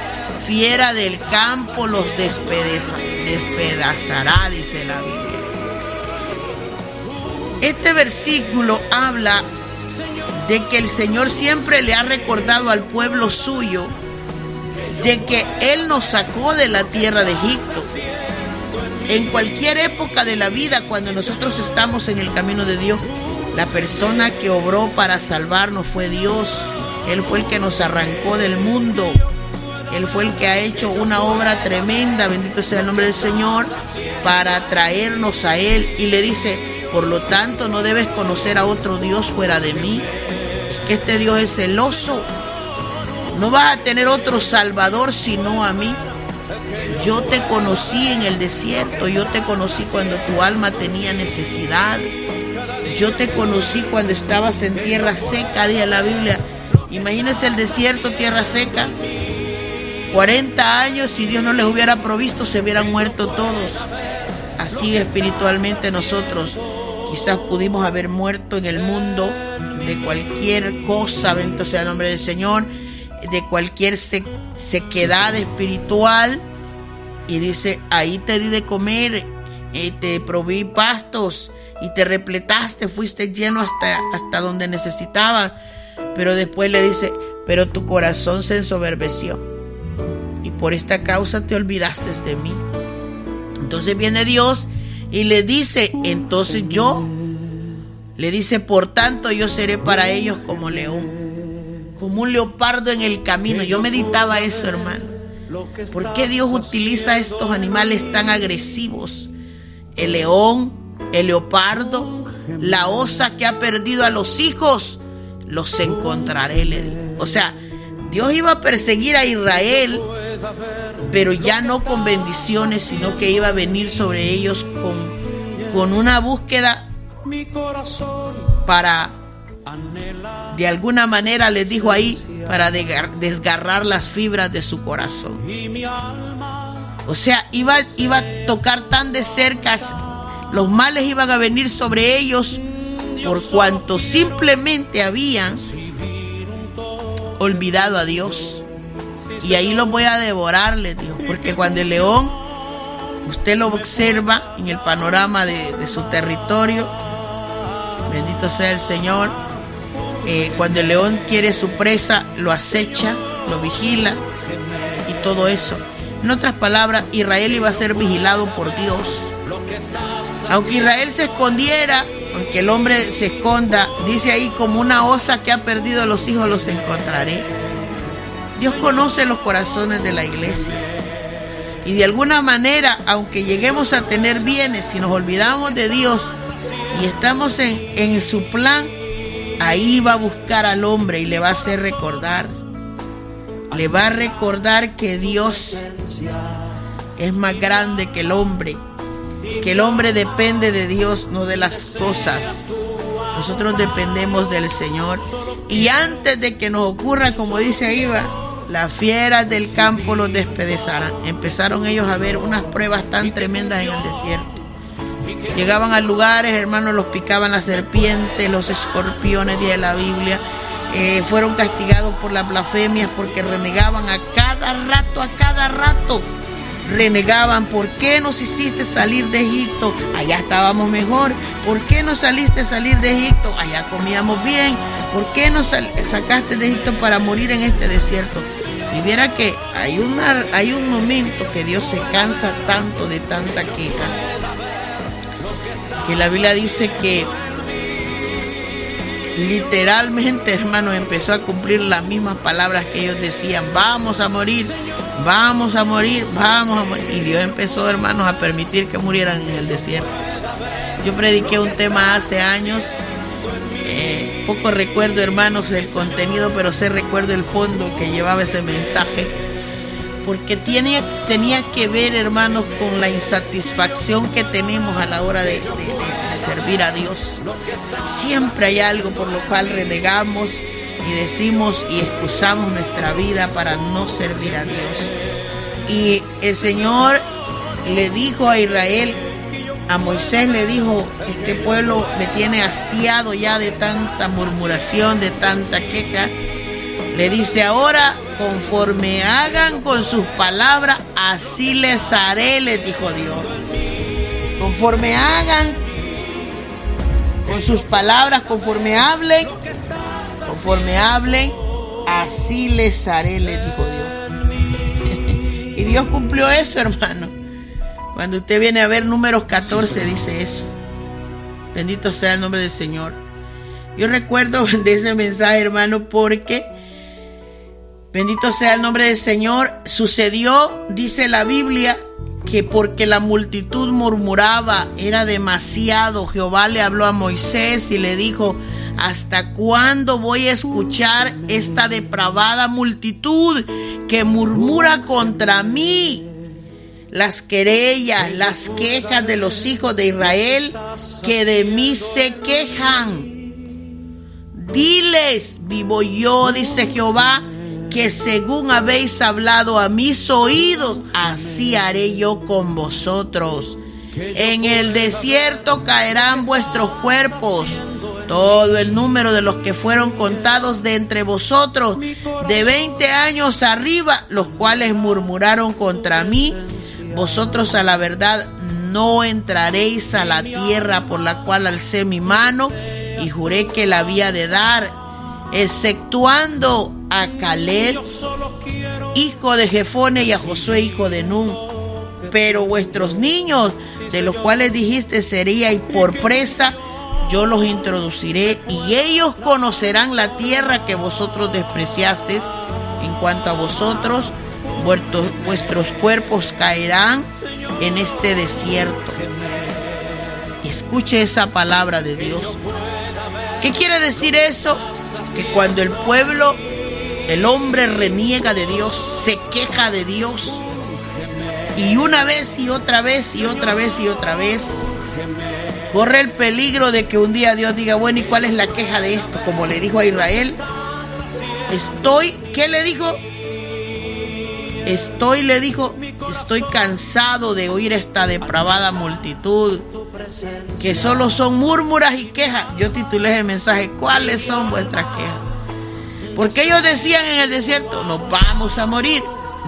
fiera del campo los despedazará, dice la Biblia. Este versículo habla de que el Señor siempre le ha recordado al pueblo suyo de que Él nos sacó de la tierra de Egipto. En cualquier época de la vida, cuando nosotros estamos en el camino de Dios, la persona que obró para salvarnos fue Dios. Él fue el que nos arrancó del mundo. Él fue el que ha hecho una obra tremenda, bendito sea el nombre del Señor, para traernos a Él. Y le dice, por lo tanto, no debes conocer a otro Dios fuera de mí. Es que este Dios es celoso. No vas a tener otro Salvador sino a mí. Yo te conocí en el desierto, yo te conocí cuando tu alma tenía necesidad. Yo te conocí cuando estabas en tierra seca, dice la Biblia. Imagínense el desierto, tierra seca. 40 años, si Dios no les hubiera provisto, se hubieran muerto todos. Así espiritualmente nosotros quizás pudimos haber muerto en el mundo de cualquier cosa, bendito sea el nombre del Señor, de cualquier sequedad espiritual. Y dice, ahí te di de comer, te proveí pastos y te repletaste, fuiste lleno hasta donde necesitaba. Pero después le dice, pero tu corazón se ensoberbeció y por esta causa te olvidaste de mí. Entonces viene Dios y le dice, por tanto yo seré para ellos como león, como un leopardo en el camino. Yo meditaba eso, hermano. ¿Por qué Dios utiliza estos animales tan agresivos? El león, el leopardo, la osa que ha perdido a los hijos, los encontraré, le dijo. O sea, Dios iba a perseguir a Israel, pero ya no con bendiciones, sino que iba a venir sobre ellos con una búsqueda para, de alguna manera les dijo ahí, para desgarrar las fibras de su corazón. O sea, iba a tocar tan de cerca, los males iban a venir sobre ellos por cuanto simplemente habían olvidado a Dios. Y ahí los voy a devorar, les dijo, porque cuando el león, usted lo observa en el panorama de su territorio, bendito sea el Señor, cuando el león quiere su presa, lo acecha, lo vigila y todo eso. En otras palabras, Israel iba a ser vigilado por Dios. Aunque Israel se escondiera, aunque el hombre se esconda, dice ahí, como una osa que ha perdido a los hijos, los encontraré. Dios conoce los corazones de la iglesia. Y de alguna manera, aunque lleguemos a tener bienes, si nos olvidamos de Dios y estamos en su plan, ahí va a buscar al hombre y le va a hacer recordar. Le va a recordar que Dios es más grande que el hombre depende de Dios, no de las cosas. Nosotros dependemos del Señor. Y antes de que nos ocurra, como dice ahí, las fieras del campo los despedazarán. Empezaron ellos a ver unas pruebas tan tremendas en el desierto. Llegaban a lugares, hermanos, los picaban las serpientes, los escorpiones, dice la Biblia. Fueron castigados por las blasfemias porque renegaban a cada rato. Renegaban, ¿por qué nos hiciste salir de Egipto? Allá estábamos mejor. ¿Por qué nos saliste a salir de Egipto? Allá comíamos bien. ¿Por qué nos sacaste de Egipto para morir en este desierto? Y viera que hay un momento que Dios se cansa tanto de tanta queja, que la Biblia dice que literalmente, hermanos, empezó a cumplir las mismas palabras que ellos decían: vamos a morir, vamos a morir, vamos a morir. Y Dios empezó, hermanos, a permitir que murieran en el desierto. Yo prediqué un tema hace años, poco recuerdo, hermanos, del contenido, pero sí recuerdo el fondo que llevaba ese mensaje, porque tenía que ver, hermanos, con la insatisfacción que tenemos a la hora de servir a Dios. Siempre hay algo por lo cual renegamos y decimos y excusamos nuestra vida para no servir a Dios. Y el Señor le dijo a Israel, a Moisés le dijo: este pueblo me tiene hastiado ya de tanta murmuración, de tanta queja. Le dice: ahora, conforme hagan con sus palabras, así les haré, les dijo Dios. Conforme hagan con sus palabras, conforme hablen, así les haré, les dijo Dios. Y Dios cumplió eso, hermano. Cuando usted viene a ver Números 14, dice eso. Bendito sea el nombre del Señor. Yo recuerdo de ese mensaje, hermano, porque bendito sea el nombre del Señor. Sucedió, dice la Biblia, que porque la multitud murmuraba, era demasiado. Jehová le habló a Moisés y le dijo: ¿hasta cuándo voy a escuchar esta depravada multitud que murmura contra mí? las querellas, las quejas de los hijos de Israel que de mí se quejan. Diles, vivo yo, dice Jehová, que según habéis hablado a mis oídos, así haré yo con vosotros. En el desierto caerán vuestros cuerpos, todo el número de los que fueron contados de entre vosotros, de 20 años arriba, los cuales murmuraron contra mí. Vosotros a la verdad no entraréis a la tierra por la cual alcé mi mano y juré que la había de dar, exceptuando a Caleb, hijo de Jefone, y a Josué, hijo de Nun. Pero vuestros niños, de los cuales dijiste seríais por presa, yo los introduciré, y ellos conocerán la tierra que vosotros despreciasteis. En cuanto a vosotros, vuestros cuerpos caerán en este desierto. Escuche esa palabra de Dios. ¿Qué quiere decir eso? Que cuando el pueblo, el hombre reniega de Dios, se queja de Dios, y una vez y otra vez y otra vez y otra vez, corre el peligro de que un día Dios diga, bueno, ¿y cuál es la queja de esto? Como le dijo a Israel, ¿qué le dijo? Estoy cansado de oír esta depravada multitud, que solo son murmuras y quejas. Yo titulé ese mensaje, ¿cuáles son vuestras quejas? Porque ellos decían en el desierto, nos vamos a morir,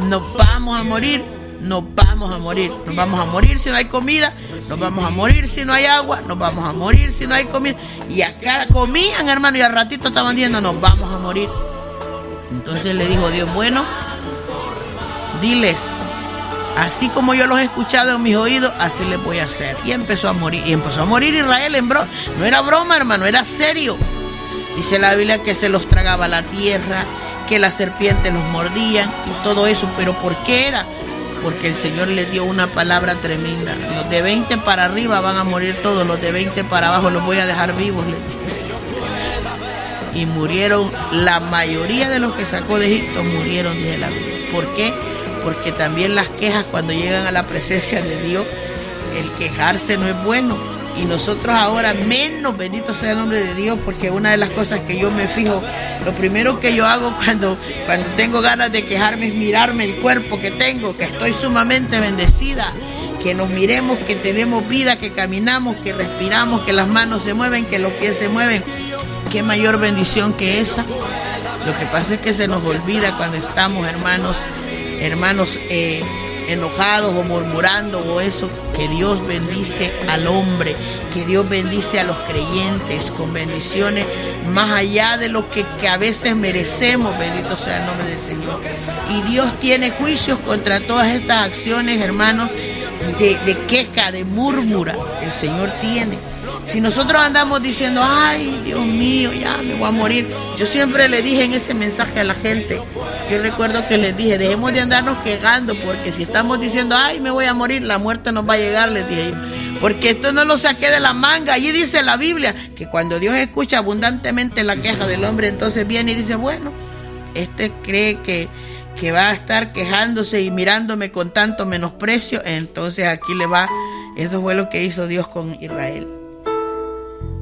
nos vamos a morir, nos vamos a morir. Nos vamos a morir si no hay comida, nos vamos a morir si no hay agua, nos vamos a morir si no hay comida. Y acá comían, hermano, y al ratito estaban diciendo, nos vamos a morir. Entonces le dijo Dios, bueno, diles, así como yo los he escuchado en mis oídos, así les voy a hacer. Y empezó a morir. Y empezó a morir Israel no era broma, hermano, era serio. Dice la Biblia que se los tragaba la tierra, que las serpientes los mordían y todo eso. ¿Pero por qué era? Porque el Señor les dio una palabra tremenda. Los de 20 para arriba van a morir todos, los de 20 para abajo los voy a dejar vivos, les dijo. Y murieron, la mayoría de los que sacó de Egipto murieron, dice la Biblia. ¿Por qué? Porque también las quejas, cuando llegan a la presencia de Dios, el quejarse no es bueno. Y nosotros ahora menos, bendito sea el nombre de Dios, porque una de las cosas que yo me fijo, lo primero que yo hago cuando tengo ganas de quejarme es mirarme el cuerpo que tengo, que estoy sumamente bendecida, que nos miremos, que tenemos vida, que caminamos, que respiramos, que las manos se mueven, que los pies se mueven. ¿Qué mayor bendición que esa? Lo que pasa es que se nos olvida cuando estamos, hermanos, enojados o murmurando o eso, que Dios bendice al hombre, que Dios bendice a los creyentes con bendiciones más allá de lo que a veces merecemos, bendito sea el nombre del Señor. Y Dios tiene juicios contra todas estas acciones, hermanos, de queja, de murmura. El Señor tiene. Si nosotros andamos diciendo, ay, Dios mío, ya me voy a morir. Yo siempre le dije en ese mensaje a la gente, yo recuerdo que les dije, dejemos de andarnos quejando, porque si estamos diciendo, ay, me voy a morir, la muerte nos va a llegar, les dije yo. Porque esto no lo saqué de la manga. Allí dice la Biblia que cuando Dios escucha abundantemente la queja del hombre, entonces viene y dice, bueno, cree que va a estar quejándose y mirándome con tanto menosprecio, entonces aquí le va. Eso fue lo que hizo Dios con Israel.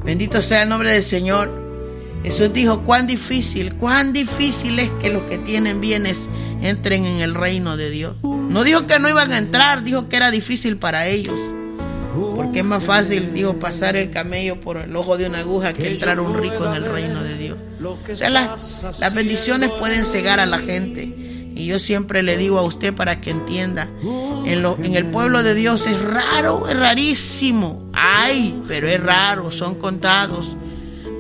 Bendito sea el nombre del Señor. Jesús dijo, cuán difícil es que los que tienen bienes entren en el reino de Dios. No dijo que no iban a entrar, dijo que era difícil para ellos. Porque es más fácil, dijo, pasar el camello por el ojo de una aguja que entrar un rico en el reino de Dios. O sea, las bendiciones pueden cegar a la gente. Y yo siempre le digo a usted para que entienda, en el pueblo de Dios es raro, es rarísimo. Ay, pero es raro, son contados.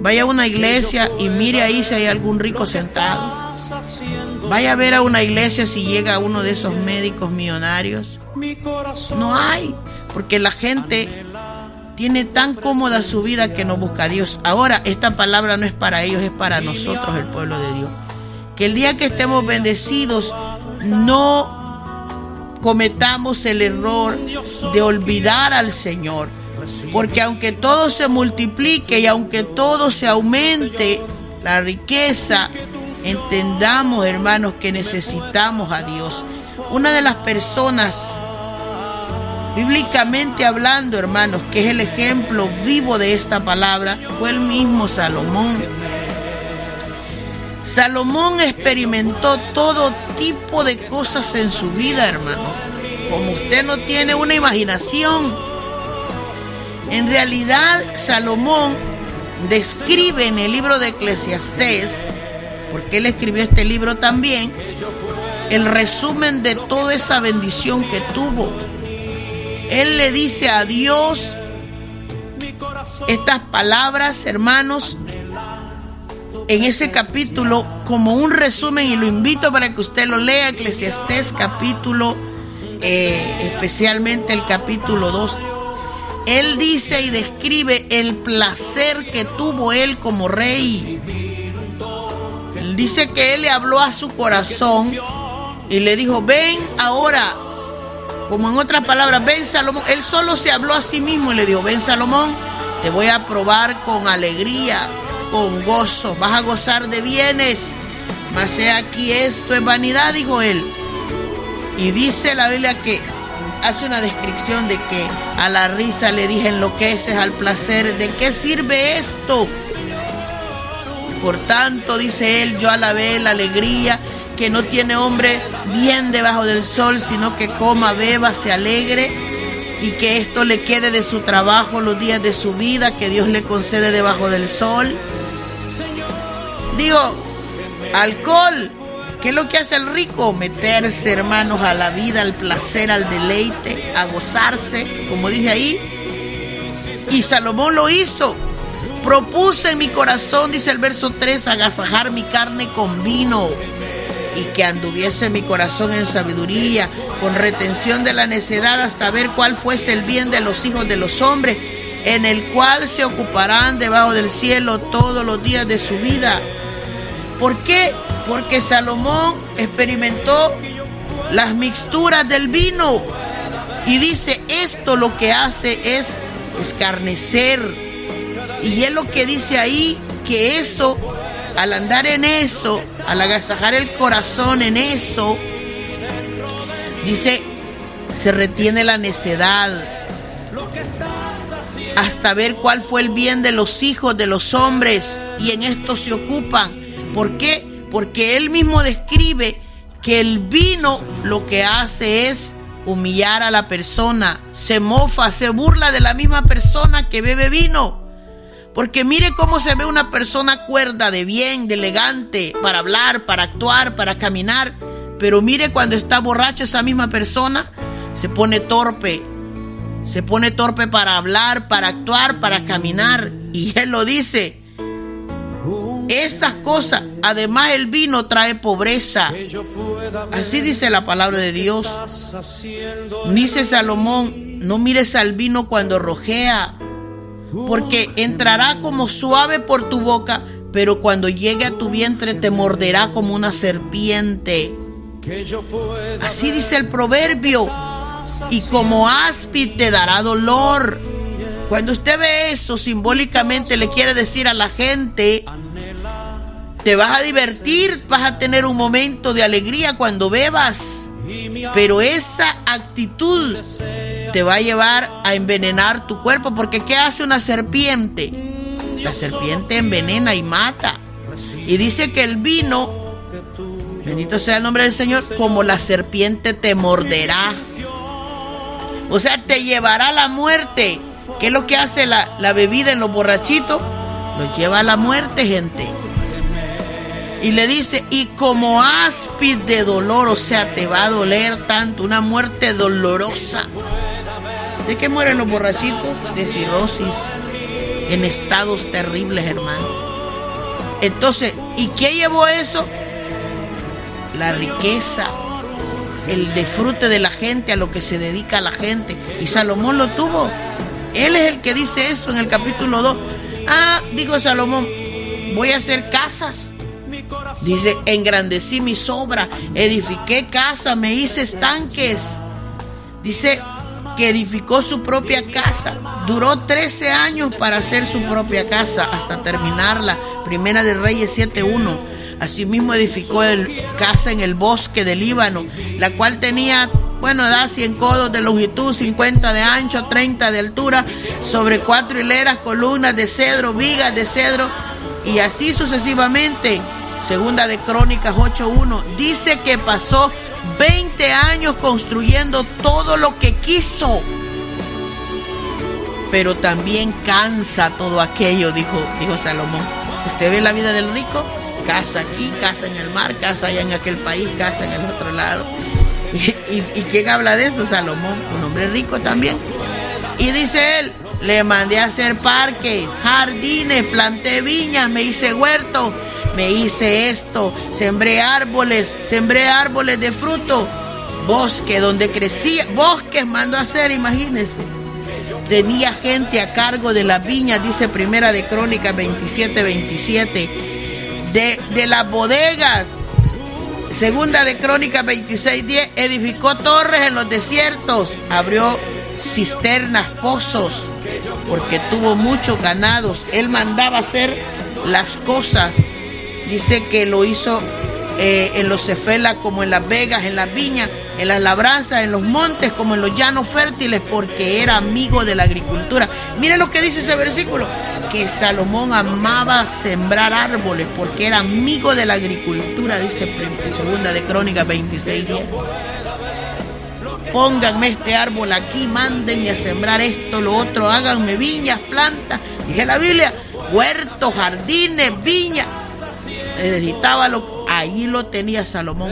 Vaya a una iglesia y mire ahí si hay algún rico sentado. Vaya a ver a una iglesia si llega uno de esos médicos millonarios. No hay, porque la gente tiene tan cómoda su vida que no busca a Dios. Ahora, esta palabra no es para ellos, es para nosotros, el pueblo de Dios. Que el día que estemos bendecidos no cometamos el error de olvidar al Señor. Porque aunque todo se multiplique y aunque todo se aumente, la riqueza, entendamos, hermanos, que necesitamos a Dios. Una de las personas Bíblicamente hablando, hermanos, que es el ejemplo vivo de esta palabra, fue el mismo Salomón. Salomón experimentó todo tipo de cosas en su vida, hermano. Como usted no tiene una imaginación. En realidad, Salomón describe en el libro de Eclesiastés, porque él escribió este libro también, el resumen de toda esa bendición que tuvo. Él le dice a Dios estas palabras, hermanos, en ese capítulo, como un resumen, y lo invito para que usted lo lea, Eclesiastés capítulo, especialmente el capítulo 2. Él dice y describe el placer que tuvo él como rey. Él dice que él le habló a su corazón y le dijo: ven ahora. Como en otras palabras, ven Salomón. Él solo se habló a sí mismo y le dijo: ven Salomón, te voy a probar con alegría, con gozo, vas a gozar de bienes, mas he aquí esto es vanidad, dijo él. Y dice la Biblia que hace una descripción de que a la risa le dije enloqueces, al placer, ¿de qué sirve esto? Por tanto, dice él, yo alabé la alegría, que no tiene hombre bien debajo del sol, sino que coma, beba, se alegre, y que esto le quede de su trabajo los días de su vida, que Dios le concede debajo del sol. Digo, alcohol, ¿qué es lo que hace el rico? Meterse, hermanos, a la vida, al placer, al deleite, a gozarse, como dije ahí. Y Salomón lo hizo. Propuse en mi corazón, dice el verso 3, agasajar mi carne con vino, y que anduviese mi corazón en sabiduría, con retención de la necedad, hasta ver cuál fuese el bien de los hijos de los hombres, en el cual se ocuparán debajo del cielo todos los días de su vida. ¿Por qué? Porque Salomón experimentó las mixturas del vino, y dice, esto lo que hace es escarnecer. Y es lo que dice ahí, que eso, al andar en eso, al agasajar el corazón en eso, dice, se retiene la necedad, hasta ver cuál fue el bien de los hijos de los hombres, y en esto se ocupan. ¿Por qué? Porque él mismo describe que el vino lo que hace es humillar a la persona, se mofa, se burla de la misma persona que bebe vino. Porque mire cómo se ve una persona cuerda, de bien, de elegante, para hablar, para actuar, para caminar. Pero mire cuando está borracho, esa misma persona se pone torpe. Se pone torpe para hablar, para actuar, para caminar. Y él lo dice. Esas cosas, además el vino trae pobreza. Así dice la palabra de Dios. Dice Salomón, no mires al vino cuando rojea, porque entrará como suave por tu boca, pero cuando llegue a tu vientre te morderá como una serpiente. Así dice el proverbio. Y como áspid te dará dolor. Cuando usted ve eso, simbólicamente le quiere decir a la gente, te vas a divertir, vas a tener un momento de alegría cuando bebas, pero esa actitud te va a llevar a envenenar tu cuerpo. Porque ¿qué hace una serpiente? La serpiente envenena y mata. Y dice que el vino, bendito sea el nombre del Señor, como la serpiente te morderá. O sea, te llevará a la muerte. ¿Qué es lo que hace la bebida en los borrachitos? Los lleva a la muerte, gente. Y le dice, y como áspid de dolor, o sea, te va a doler tanto, una muerte dolorosa. ¿De qué mueren los borrachitos? De cirrosis, en estados terribles, hermano. Entonces, ¿y qué llevó eso? La riqueza, el disfrute de la gente, a lo que se dedica la gente. Y Salomón lo tuvo. Él es el que dice eso en el capítulo 2. Dijo Salomón, voy a hacer casas. Dice, engrandecí mis obras, edifiqué casas, me hice estanques. Dice que edificó su propia casa. Duró 13 años para hacer su propia casa hasta terminarla. Primera de Reyes 7:1. Asimismo edificó casa en el bosque del Líbano, la cual tenía bueno, da 100 codos de longitud, 50 de ancho, 30 de altura, sobre 4 hileras, columnas de cedro, vigas de cedro, y así sucesivamente. Segunda de Crónicas 8:1 dice que pasó 20 años construyendo todo lo que quiso. Pero también cansa todo aquello, dijo Salomón. Usted ve la vida del rico, casa aquí, casa en el mar, casa allá en aquel país, casa en el otro lado. ¿Y quién habla de eso? Salomón, un hombre rico también. Y dice él, le mandé a hacer parques, jardines, planté viñas, me hice huertos, me hice esto, sembré árboles de fruto, bosque donde crecía, bosques mandó a hacer, imagínense. Tenía gente a cargo de las viñas, dice Primera de Crónicas 27:27. De las bodegas, Segunda de Crónicas 26:10, edificó torres en los desiertos, abrió cisternas, pozos, porque tuvo muchos ganados. Él mandaba hacer las cosas. Dice que lo hizo en los cefelas como en las vegas, en las viñas, en las labranzas, en los montes como en los llanos fértiles, porque era amigo de la agricultura. Miren lo que dice ese versículo, que Salomón amaba sembrar árboles porque era amigo de la agricultura, dice Segunda de Crónicas 26:10. Pónganme este árbol aquí, mándenme a sembrar esto, lo otro, háganme viñas, plantas, dije la Biblia, huertos, jardines, viñas. Necesitaba allí lo tenía Salomón.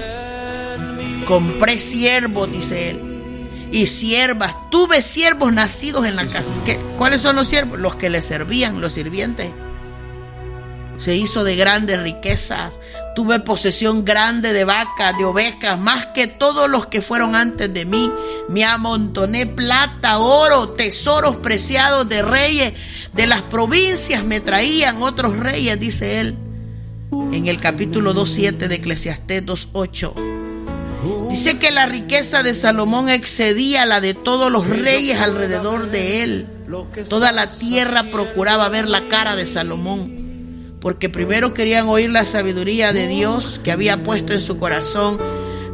Compré siervos, dice él, y siervas. Tuve siervos nacidos en la casa. ¿Cuáles son los siervos? Los que le servían, los sirvientes. Se hizo de grandes riquezas. Tuve posesión grande de vacas, de ovejas, más que todos los que fueron antes de mí. Me amontoné plata, oro, tesoros preciados de reyes. De las provincias me traían otros reyes, dice él. En el capítulo 2:7 de Eclesiastés 2:8. Dice que la riqueza de Salomón excedía la de todos los reyes alrededor de él. Toda la tierra procuraba ver la cara de Salomón, porque primero querían oír la sabiduría de Dios que había puesto en su corazón,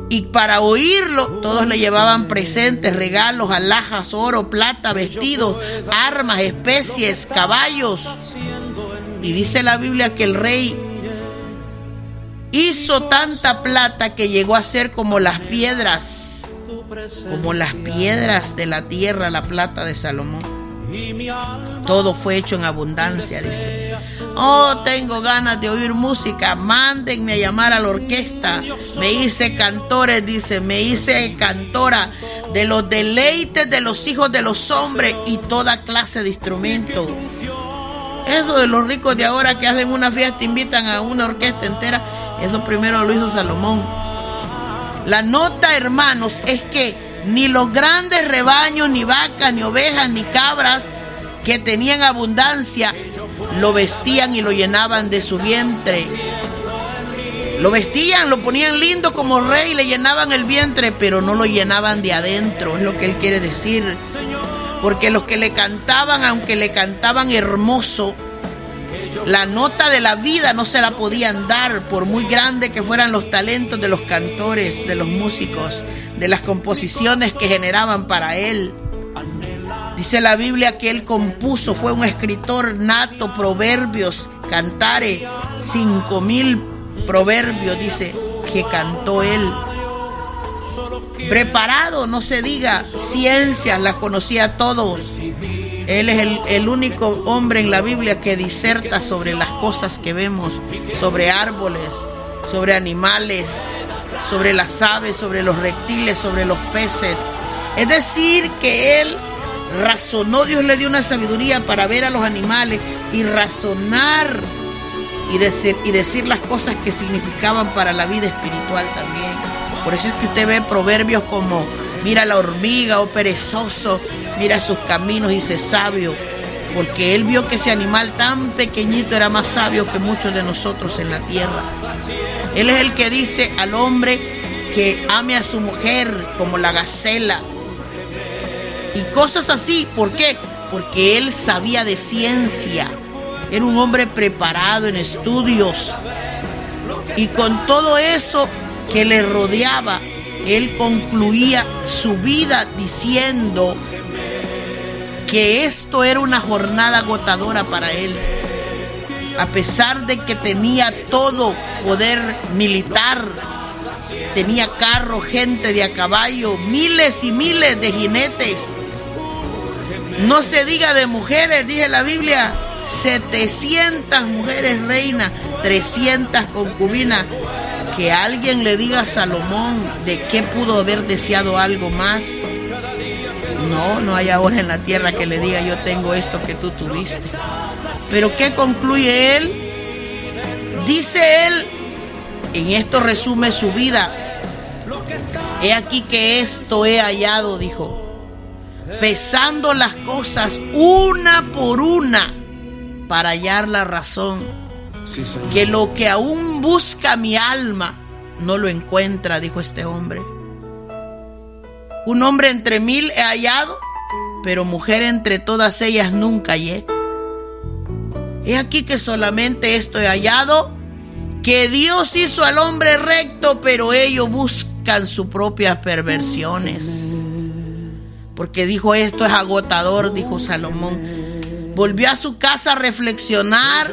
y para oírlo todos le llevaban presentes, regalos, alhajas, oro, plata, vestidos, armas, especies, caballos. Y dice la Biblia que el rey hizo tanta plata que llegó a ser como las piedras de la tierra, la plata de Salomón. Todo fue hecho en abundancia, dice. Oh, tengo ganas de oír música, mándenme a llamar a la orquesta. Me hice cantores, dice, me hice cantora de los deleites de los hijos de los hombres y toda clase de instrumentos. Eso de los ricos de ahora que hacen una fiesta, invitan a una orquesta entera, eso primero lo hizo Salomón. La nota, hermanos, es que ni los grandes rebaños, ni vacas, ni ovejas, ni cabras que tenían abundancia, lo vestían y lo llenaban de su vientre. Lo vestían, lo ponían lindo como rey, le llenaban el vientre, pero no lo llenaban de adentro, es lo que él quiere decir. Porque los que le cantaban, aunque le cantaban hermoso, la nota de la vida no se la podían dar, por muy grande que fueran los talentos de los cantores, de los músicos, de las composiciones que generaban para él. Dice la Biblia que él compuso, fue un escritor nato, proverbios, cantares, 5,000 proverbios, dice, que cantó él. Preparado, no se diga, ciencias las conocía todos. Él es el único hombre en la Biblia que diserta sobre las cosas que vemos, sobre árboles, sobre animales, sobre las aves, sobre los reptiles, sobre los peces. Es decir, que él razonó, Dios le dio una sabiduría para ver a los animales y razonar y decir las cosas que significaban para la vida espiritual también. Por eso es que usted ve proverbios como: mira la hormiga, oh perezoso, mira sus caminos y sé sabio, porque él vio que ese animal tan pequeñito era más sabio que muchos de nosotros en la tierra. Él es el que dice al hombre que ame a su mujer como la gacela y cosas así. ¿Por qué? Porque él sabía de ciencia, era un hombre preparado en estudios, y con todo eso que le rodeaba, él concluía su vida diciendo que esto era una jornada agotadora para él. A pesar de que tenía todo poder militar, tenía carro, gente de a caballo, miles y miles de jinetes. No se diga de mujeres, dice la Biblia, 700 mujeres reinas, 300 concubinas. Que alguien le diga a Salomón de qué pudo haber deseado algo más. No hay ahora en la tierra que le diga yo tengo esto que tú tuviste. Pero ¿qué concluye él? Dice él, en esto resume su vida. He aquí que esto he hallado, dijo, pesando las cosas una por una para hallar la razón, que lo que aún busca mi alma no lo encuentra, dijo este hombre. Un hombre entre 1000 he hallado, pero mujer entre todas ellas nunca hallé. He aquí que solamente esto he hallado, que Dios hizo al hombre recto, pero ellos buscan sus propias perversiones. Porque dijo, esto es agotador, dijo Salomón. Volvió a su casa a reflexionar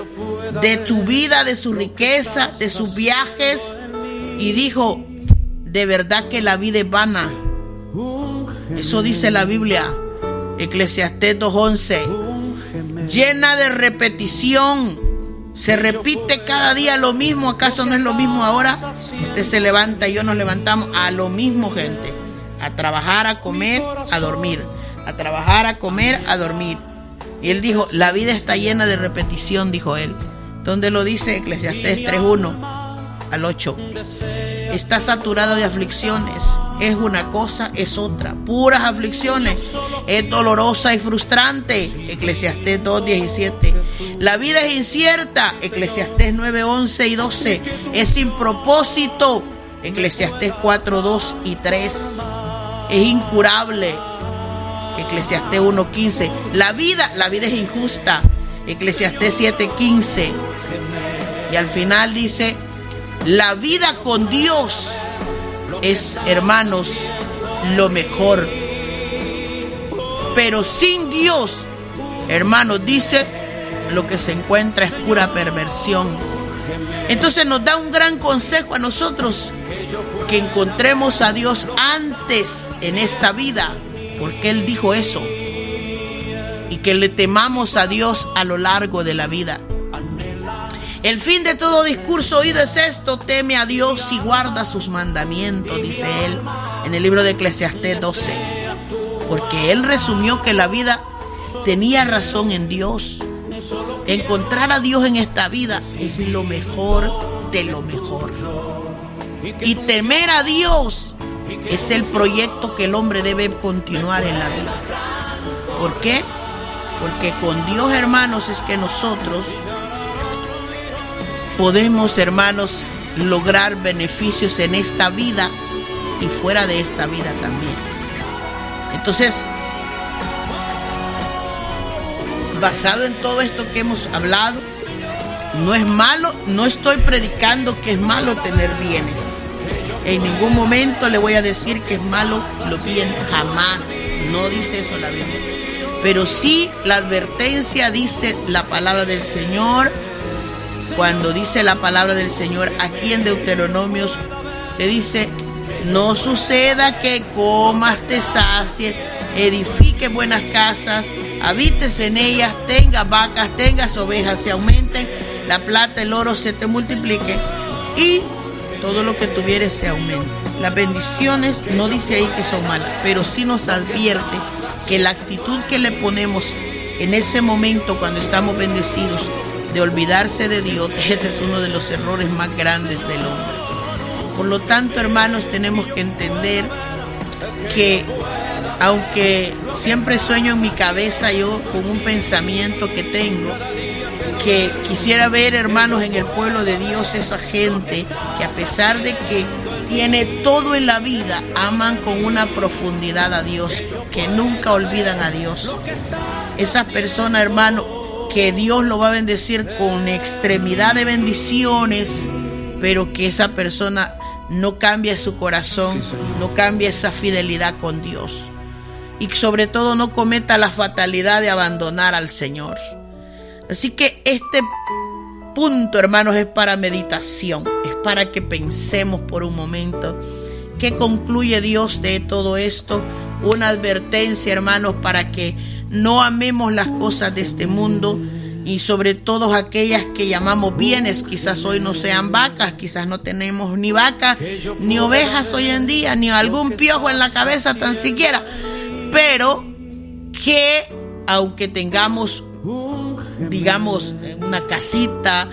de su vida, de su riqueza, de sus viajes, y dijo, de verdad que la vida es vana. Eso dice la Biblia, Eclesiastés 2:11, llena de repetición. Se repite cada día lo mismo. ¿Acaso no es lo mismo ahora? Usted se levanta y yo nos levantamos a lo mismo, gente. A trabajar, a comer, a dormir. A trabajar, a comer, a dormir. Y él dijo, la vida está llena de repetición, dijo él. ¿Dónde lo dice? Eclesiastés 3:1-8. Está saturado de aflicciones. Es una cosa, es otra. Puras aflicciones. Es dolorosa y frustrante. Eclesiastés 2:17. La vida es incierta. Eclesiastés 9:11 y 12. Es sin propósito. Eclesiastés 4:2 y 3. Es incurable. Eclesiastés 1:15. La vida es injusta. Eclesiastés 7:15. Y al final dice, la vida con Dios es, hermanos, lo mejor. Pero sin Dios, hermanos, dice, lo que se encuentra es pura perversión. Entonces nos da un gran consejo a nosotros, que encontremos a Dios antes en esta vida, porque Él dijo eso, y que le temamos a Dios a lo largo de la vida. El fin de todo discurso oído es esto: teme a Dios y guarda sus mandamientos, dice él en el libro de Eclesiastés 12. Porque él resumió que la vida tenía razón en Dios. Encontrar a Dios en esta vida es lo mejor de lo mejor. Y temer a Dios es el proyecto que el hombre debe continuar en la vida. ¿Por qué? Porque con Dios, hermanos, es que nosotros podemos, hermanos, lograr beneficios en esta vida y fuera de esta vida también. Entonces, basado en todo esto que hemos hablado, no es malo, no estoy predicando que es malo tener bienes. En ningún momento le voy a decir que es malo los bienes, jamás. No dice eso la Biblia. Pero sí la advertencia dice la palabra del Señor. Cuando dice la palabra del Señor aquí en Deuteronomios, le dice: no suceda que comas, te sacies, edifiques buenas casas, habites en ellas, tengas vacas, tengas ovejas, se aumenten, la plata, el oro se te multiplique y todo lo que tuvieres se aumente. Las bendiciones no dice ahí que son malas, pero sí nos advierte que la actitud que le ponemos en ese momento cuando estamos bendecidos, de olvidarse de Dios, ese es uno de los errores más grandes del hombre. Por lo tanto, hermanos, tenemos que entender que aunque siempre sueño en mi cabeza yo con un pensamiento que tengo, que quisiera ver, hermanos, en el pueblo de Dios esa gente que a pesar de que tiene todo en la vida, aman con una profundidad a Dios, que nunca olvidan a Dios. Esas personas, hermanos, que Dios lo va a bendecir con extremidad de bendiciones, pero que esa persona no cambie su corazón, no cambie esa fidelidad con Dios. Y sobre todo no cometa la fatalidad de abandonar al Señor. Así que este punto, hermanos, es para meditación, es para que pensemos por un momento. ¿Qué concluye Dios de todo esto? Una advertencia, hermanos, para que no amemos las cosas de este mundo y sobre todo aquellas que llamamos bienes. Quizás hoy no sean vacas, quizás no tenemos ni vacas ni ovejas hoy en día, ni algún piojo en la cabeza tan siquiera, pero que aunque tengamos, digamos, una casita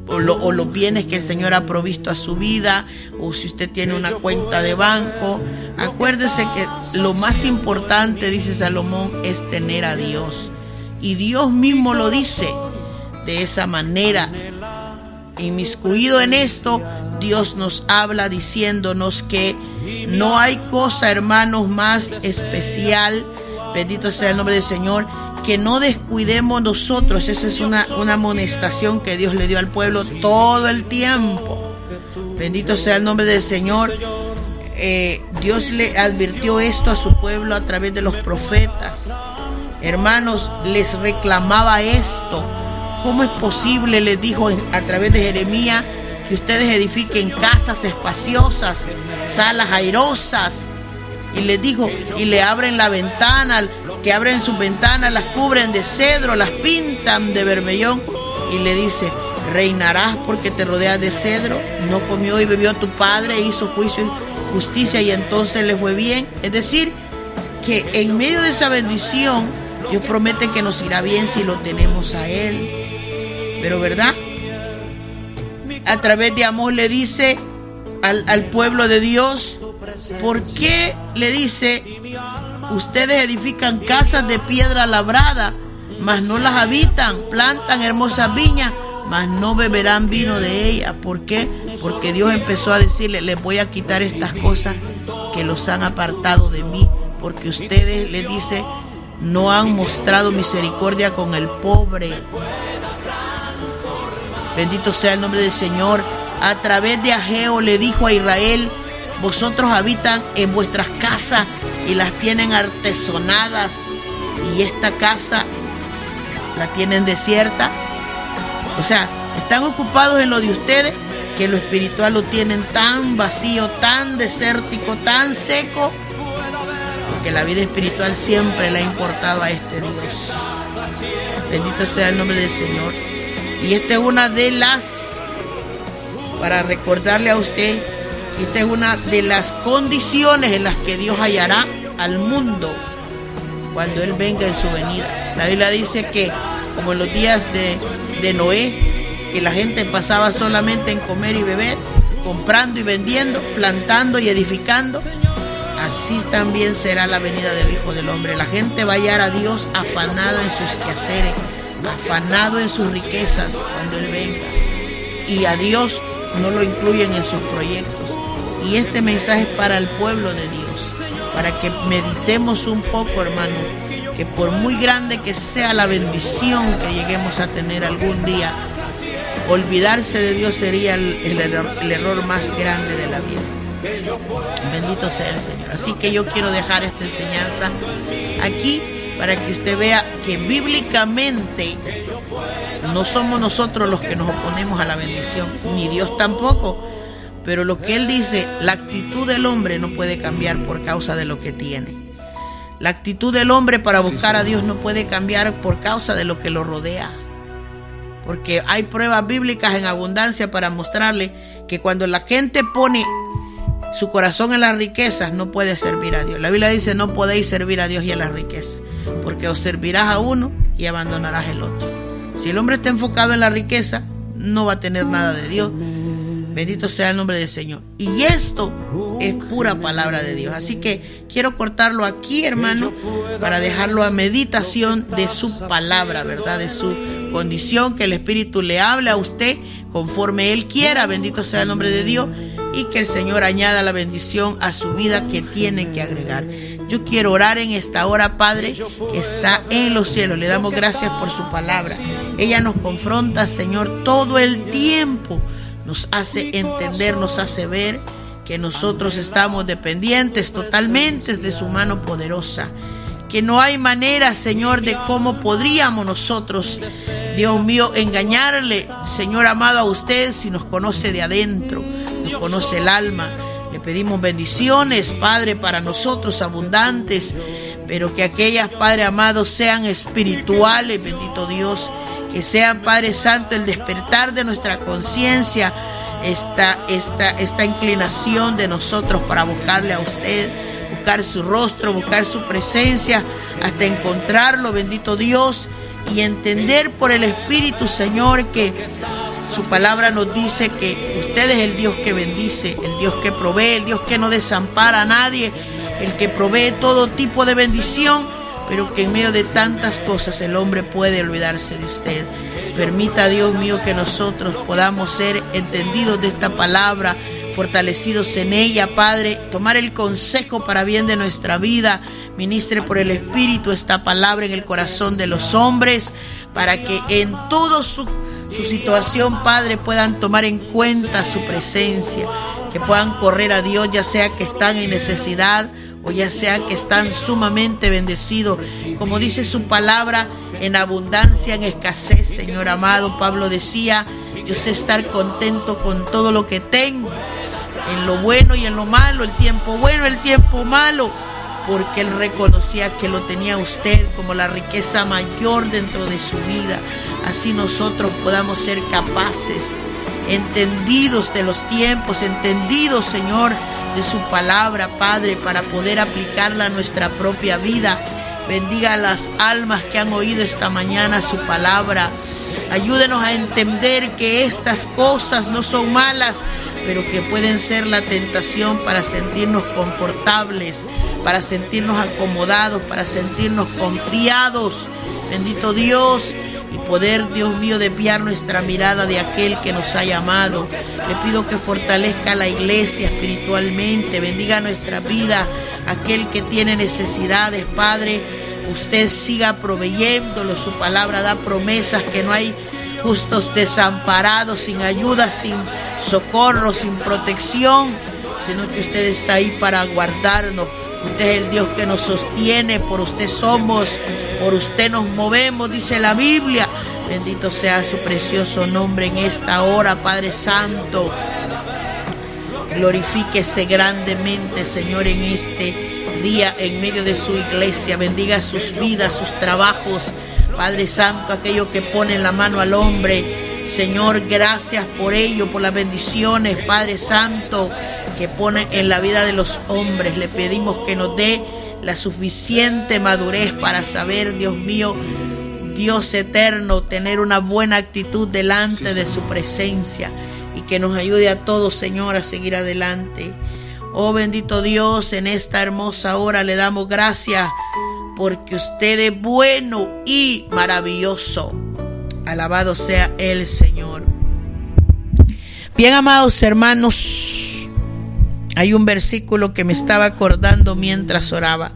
o los bienes que el Señor ha provisto a su vida, o si usted tiene una cuenta de banco, acuérdese que lo más importante, dice Salomón, es tener a Dios. Y Dios mismo lo dice de esa manera. Inmiscuido en esto, Dios nos habla diciéndonos que no hay cosa, hermanos, más especial, bendito sea el nombre del Señor, que no descuidemos nosotros. Esa es una amonestación que Dios le dio al pueblo todo el tiempo. Bendito sea el nombre del Señor. Dios le advirtió esto a su pueblo a través de los profetas. Hermanos, les reclamaba esto. ¿Cómo es posible? Les dijo a través de Jeremías que ustedes edifiquen casas espaciosas, salas airosas. Y les dijo, y le abren la ventana, que abren sus ventanas, las cubren de cedro, las pintan de bermellón. Y le dice, reinarás porque te rodeas de cedro. No comió y bebió tu padre, hizo juicio y justicia y entonces le fue bien. Es decir, que en medio de esa bendición, Dios promete que nos irá bien si lo tenemos a Él. Pero ¿verdad? A través de Amós le dice al pueblo de Dios, ¿por qué le dice? Ustedes edifican casas de piedra labrada, mas no las habitan, plantan hermosas viñas, mas no beberán vino de ellas. ¿Por qué? Porque Dios empezó a decirle, les voy a quitar estas cosas que los han apartado de mí, porque ustedes, le dice, no han mostrado misericordia con el pobre. Bendito sea el nombre del Señor. A través de Ageo le dijo a Israel, vosotros habitan en vuestras casas y las tienen artesonadas, y esta casa la tienen desierta. O sea, están ocupados en lo de ustedes, que lo espiritual lo tienen tan vacío, tan desértico, tan seco, porque la vida espiritual siempre le ha importado a este Dios. Bendito sea el nombre del Señor. Y esta es una de las, para recordarle a usted, que esta es una de las condiciones en las que Dios hallará al mundo cuando Él venga en su venida. La Biblia dice que, como en los días de Noé, que la gente pasaba solamente en comer y beber, comprando y vendiendo, plantando y edificando, así también será la venida del Hijo del Hombre. La gente va a hallar a Dios afanado en sus quehaceres, afanado en sus riquezas cuando Él venga, y a Dios no lo incluyen en sus proyectos. Y este mensaje es para el pueblo de Dios, para que meditemos un poco, hermano, que por muy grande que sea la bendición que lleguemos a tener algún día, olvidarse de Dios sería el error más grande de la vida. Bendito sea el Señor. Así que yo quiero dejar esta enseñanza aquí para que usted vea que bíblicamente no somos nosotros los que nos oponemos a la bendición, ni Dios tampoco. Pero lo que Él dice, la actitud del hombre no puede cambiar por causa de lo que tiene. La actitud del hombre para buscar a Dios no puede cambiar por causa de lo que lo rodea. Porque hay pruebas bíblicas en abundancia para mostrarle que cuando la gente pone su corazón en las riquezas, no puede servir a Dios. La Biblia dice, no podéis servir a Dios y a las riquezas, porque os servirás a uno y abandonarás el otro. Si el hombre está enfocado en la riqueza, no va a tener nada de Dios. Bendito sea el nombre del Señor. Y esto es pura palabra de Dios. Así que quiero cortarlo aquí, hermano, para dejarlo a meditación de su palabra, ¿verdad? De su condición, que el Espíritu le hable a usted conforme Él quiera. Bendito sea el nombre de Dios. Y que el Señor añada la bendición a su vida que tiene que agregar. Yo quiero orar en esta hora, Padre, que está en los cielos. Le damos gracias por su palabra. Ella nos confronta, Señor, todo el tiempo. nos hace entender, nos hace ver que nosotros estamos dependientes totalmente de su mano poderosa, que no hay manera, Señor, de cómo podríamos nosotros, Dios mío, engañarle, Señor amado, a usted si nos conoce de adentro, nos conoce el alma. Le pedimos bendiciones, Padre, para nosotros abundantes, pero que aquellas, Padre amado, sean espirituales, bendito Dios, que sean, Padre Santo, el despertar de nuestra conciencia, esta inclinación de nosotros para buscarle a usted, buscar su rostro, buscar su presencia, hasta encontrarlo, bendito Dios, y entender por el Espíritu, Señor, que su palabra nos dice que usted es el Dios que bendice, el Dios que provee, el Dios que no desampara a nadie, el que provee todo tipo de bendición, pero que en medio de tantas cosas el hombre puede olvidarse de usted. Permita, Dios mío, que nosotros podamos ser entendidos de esta palabra, fortalecidos en ella, Padre, tomar el consejo para bien de nuestra vida. Ministre por el Espíritu esta palabra en el corazón de los hombres, para que en toda su situación, Padre, puedan tomar en cuenta su presencia, que puedan correr a Dios, ya sea que están en necesidad o ya sea que están sumamente bendecidos. Como dice su palabra, en abundancia, en escasez, Señor amado. Pablo decía: yo sé estar contento con todo lo que tengo, en lo bueno y en lo malo, el tiempo bueno, el tiempo malo, porque él reconocía que lo tenía usted como la riqueza mayor dentro de su vida. Así nosotros podamos ser capaces, entendidos de los tiempos, entendidos, Señor, de su palabra, Padre, para poder aplicarla a nuestra propia vida. Bendiga a las almas que han oído esta mañana su palabra. Ayúdenos a entender que estas cosas no son malas, pero que pueden ser la tentación para sentirnos confortables, para sentirnos acomodados, para sentirnos confiados. Bendito Dios, y poder, Dios mío, desviar nuestra mirada de aquel que nos ha llamado. Le pido que fortalezca a la iglesia espiritualmente, bendiga nuestra vida, aquel que tiene necesidades, Padre, usted siga proveyéndolo. Su palabra da promesas que no hay justos desamparados, sin ayuda, sin socorro, sin protección, sino que usted está ahí para guardarnos. Usted es el Dios que nos sostiene, por usted somos, por usted nos movemos, dice la Biblia. Bendito sea su precioso nombre en esta hora, Padre Santo. Glorifíquese grandemente, Señor, en este día, en medio de su iglesia. Bendiga sus vidas, sus trabajos, Padre Santo, aquello que pone la mano al hombre. Señor, gracias por ello, por las bendiciones, Padre Santo, que pone en la vida de los hombres. Le pedimos que nos dé la suficiente madurez para saber, Dios mío, Dios eterno, tener una buena actitud delante de su presencia, y que nos ayude a todos, Señor, a seguir adelante. Oh bendito Dios, en esta hermosa hora le damos gracias porque usted es bueno y maravilloso. Alabado sea el Señor. Bien, amados hermanos, hay un versículo que me estaba acordando mientras oraba.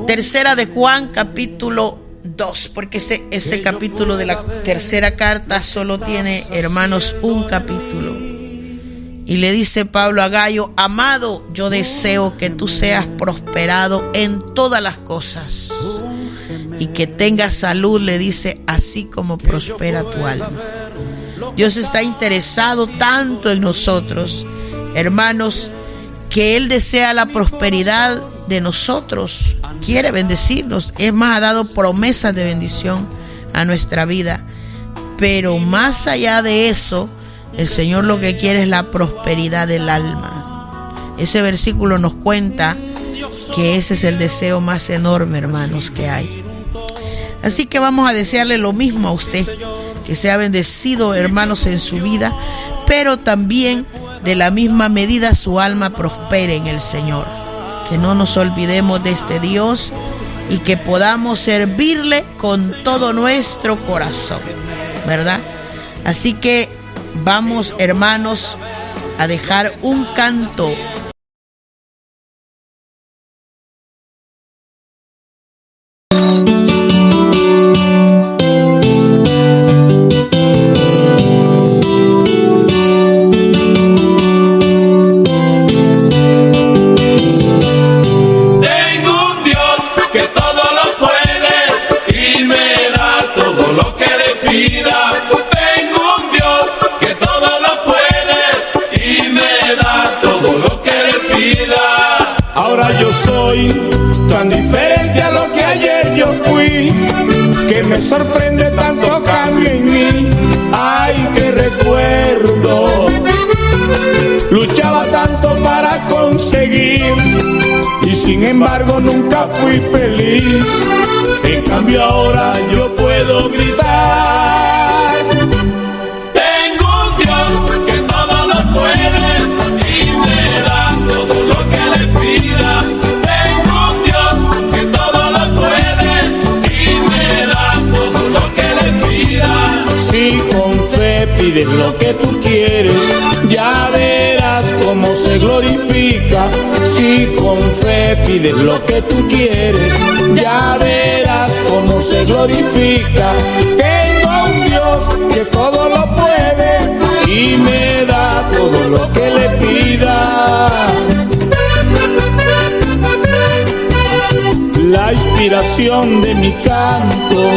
Tercera de Juan, capítulo 2, porque ese capítulo de la tercera carta solo tiene, hermanos, un capítulo. Y le dice Pablo a Gayo: amado, yo deseo que tú seas prosperado en todas las cosas y que tengas salud, le dice, así como prospera tu alma. Dios está interesado tanto en nosotros, hermanos, que Él desea la prosperidad de nosotros, quiere bendecirnos. Es más, ha dado promesas de bendición a nuestra vida. Pero más allá de eso, el Señor lo que quiere es la prosperidad del alma. Ese versículo nos cuenta que ese es el deseo más enorme, hermanos, que hay. Así que vamos a desearle lo mismo a usted, que sea bendecido, hermanos, en su vida, pero también de la misma medida su alma prospere en el Señor. Que no nos olvidemos de este Dios y que podamos servirle con todo nuestro corazón, ¿verdad? Así que vamos, hermanos, a dejar un canto. sin embargo nunca fui feliz. En cambio ahora yo puedo gritar: tengo un Dios que todo lo puede y me da todo lo que le pida. Tengo un Dios que todo lo puede y me da todo lo que le pida. Si con fe pides lo que tú quieres, ya verás cómo se glorifica. Si con fe pides lo que tú quieres, ya verás cómo se glorifica. Tengo un Dios que todo lo puede y me da todo lo que le pida. La inspiración de mi canto,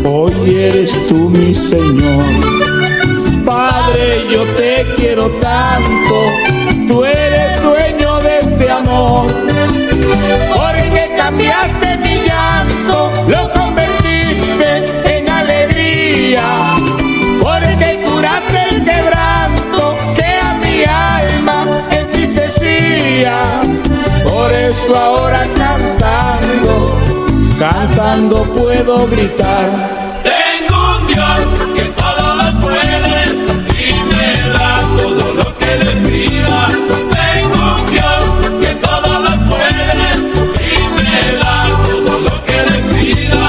hoy eres tú, mi Señor. Padre, yo te quiero tanto, tú eres dueño de este amor. Porque cambiaste mi llanto, lo convertiste en alegría. Porque curaste el quebranto, sea mi alma entristecía. Por eso ahora cantando puedo gritar: tengo un Dios que todo lo puede y me da todo lo que le pida. Tengo un Dios que todo lo puede y me da todo lo que le pida.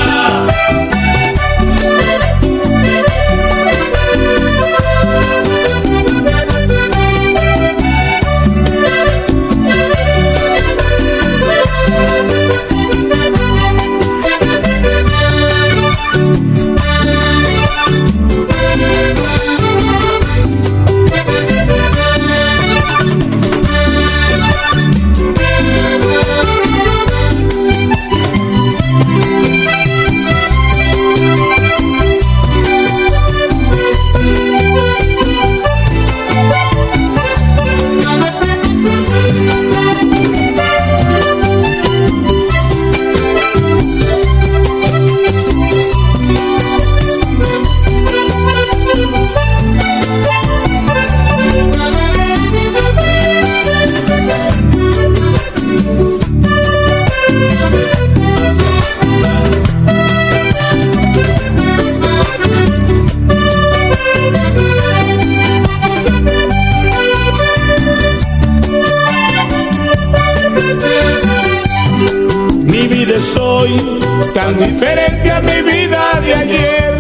Soy tan diferente a mi vida de ayer,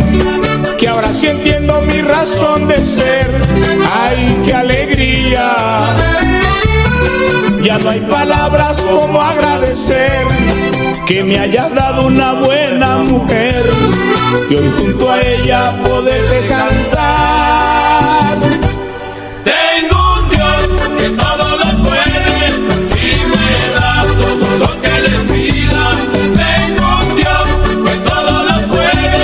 que ahora sí entiendo mi razón de ser. ¡Ay, qué alegría! Ya no hay palabras como agradecer que me hayas dado una buena mujer, y hoy junto a ella poderte cantar. Tengo un Dios que todo lo puede y me da todo lo que le pida. Tengo un Dios que todo lo puede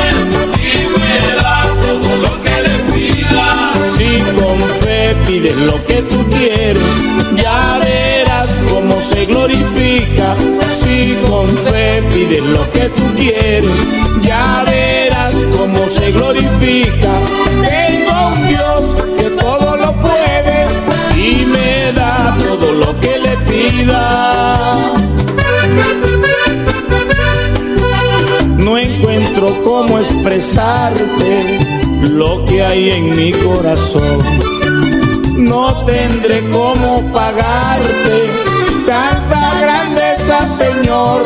y me da todo lo que le pida. Si con fe pides lo que tú quieres, ya verás cómo se glorifica. Si con fe pides lo que tú quieres, ya verás cómo se glorifica. Tengo un Dios que todo lo puede y me da todo lo que le pida. No encuentro cómo expresarte lo que hay en mi corazón. No tendré cómo pagarte tanta grandeza, Señor.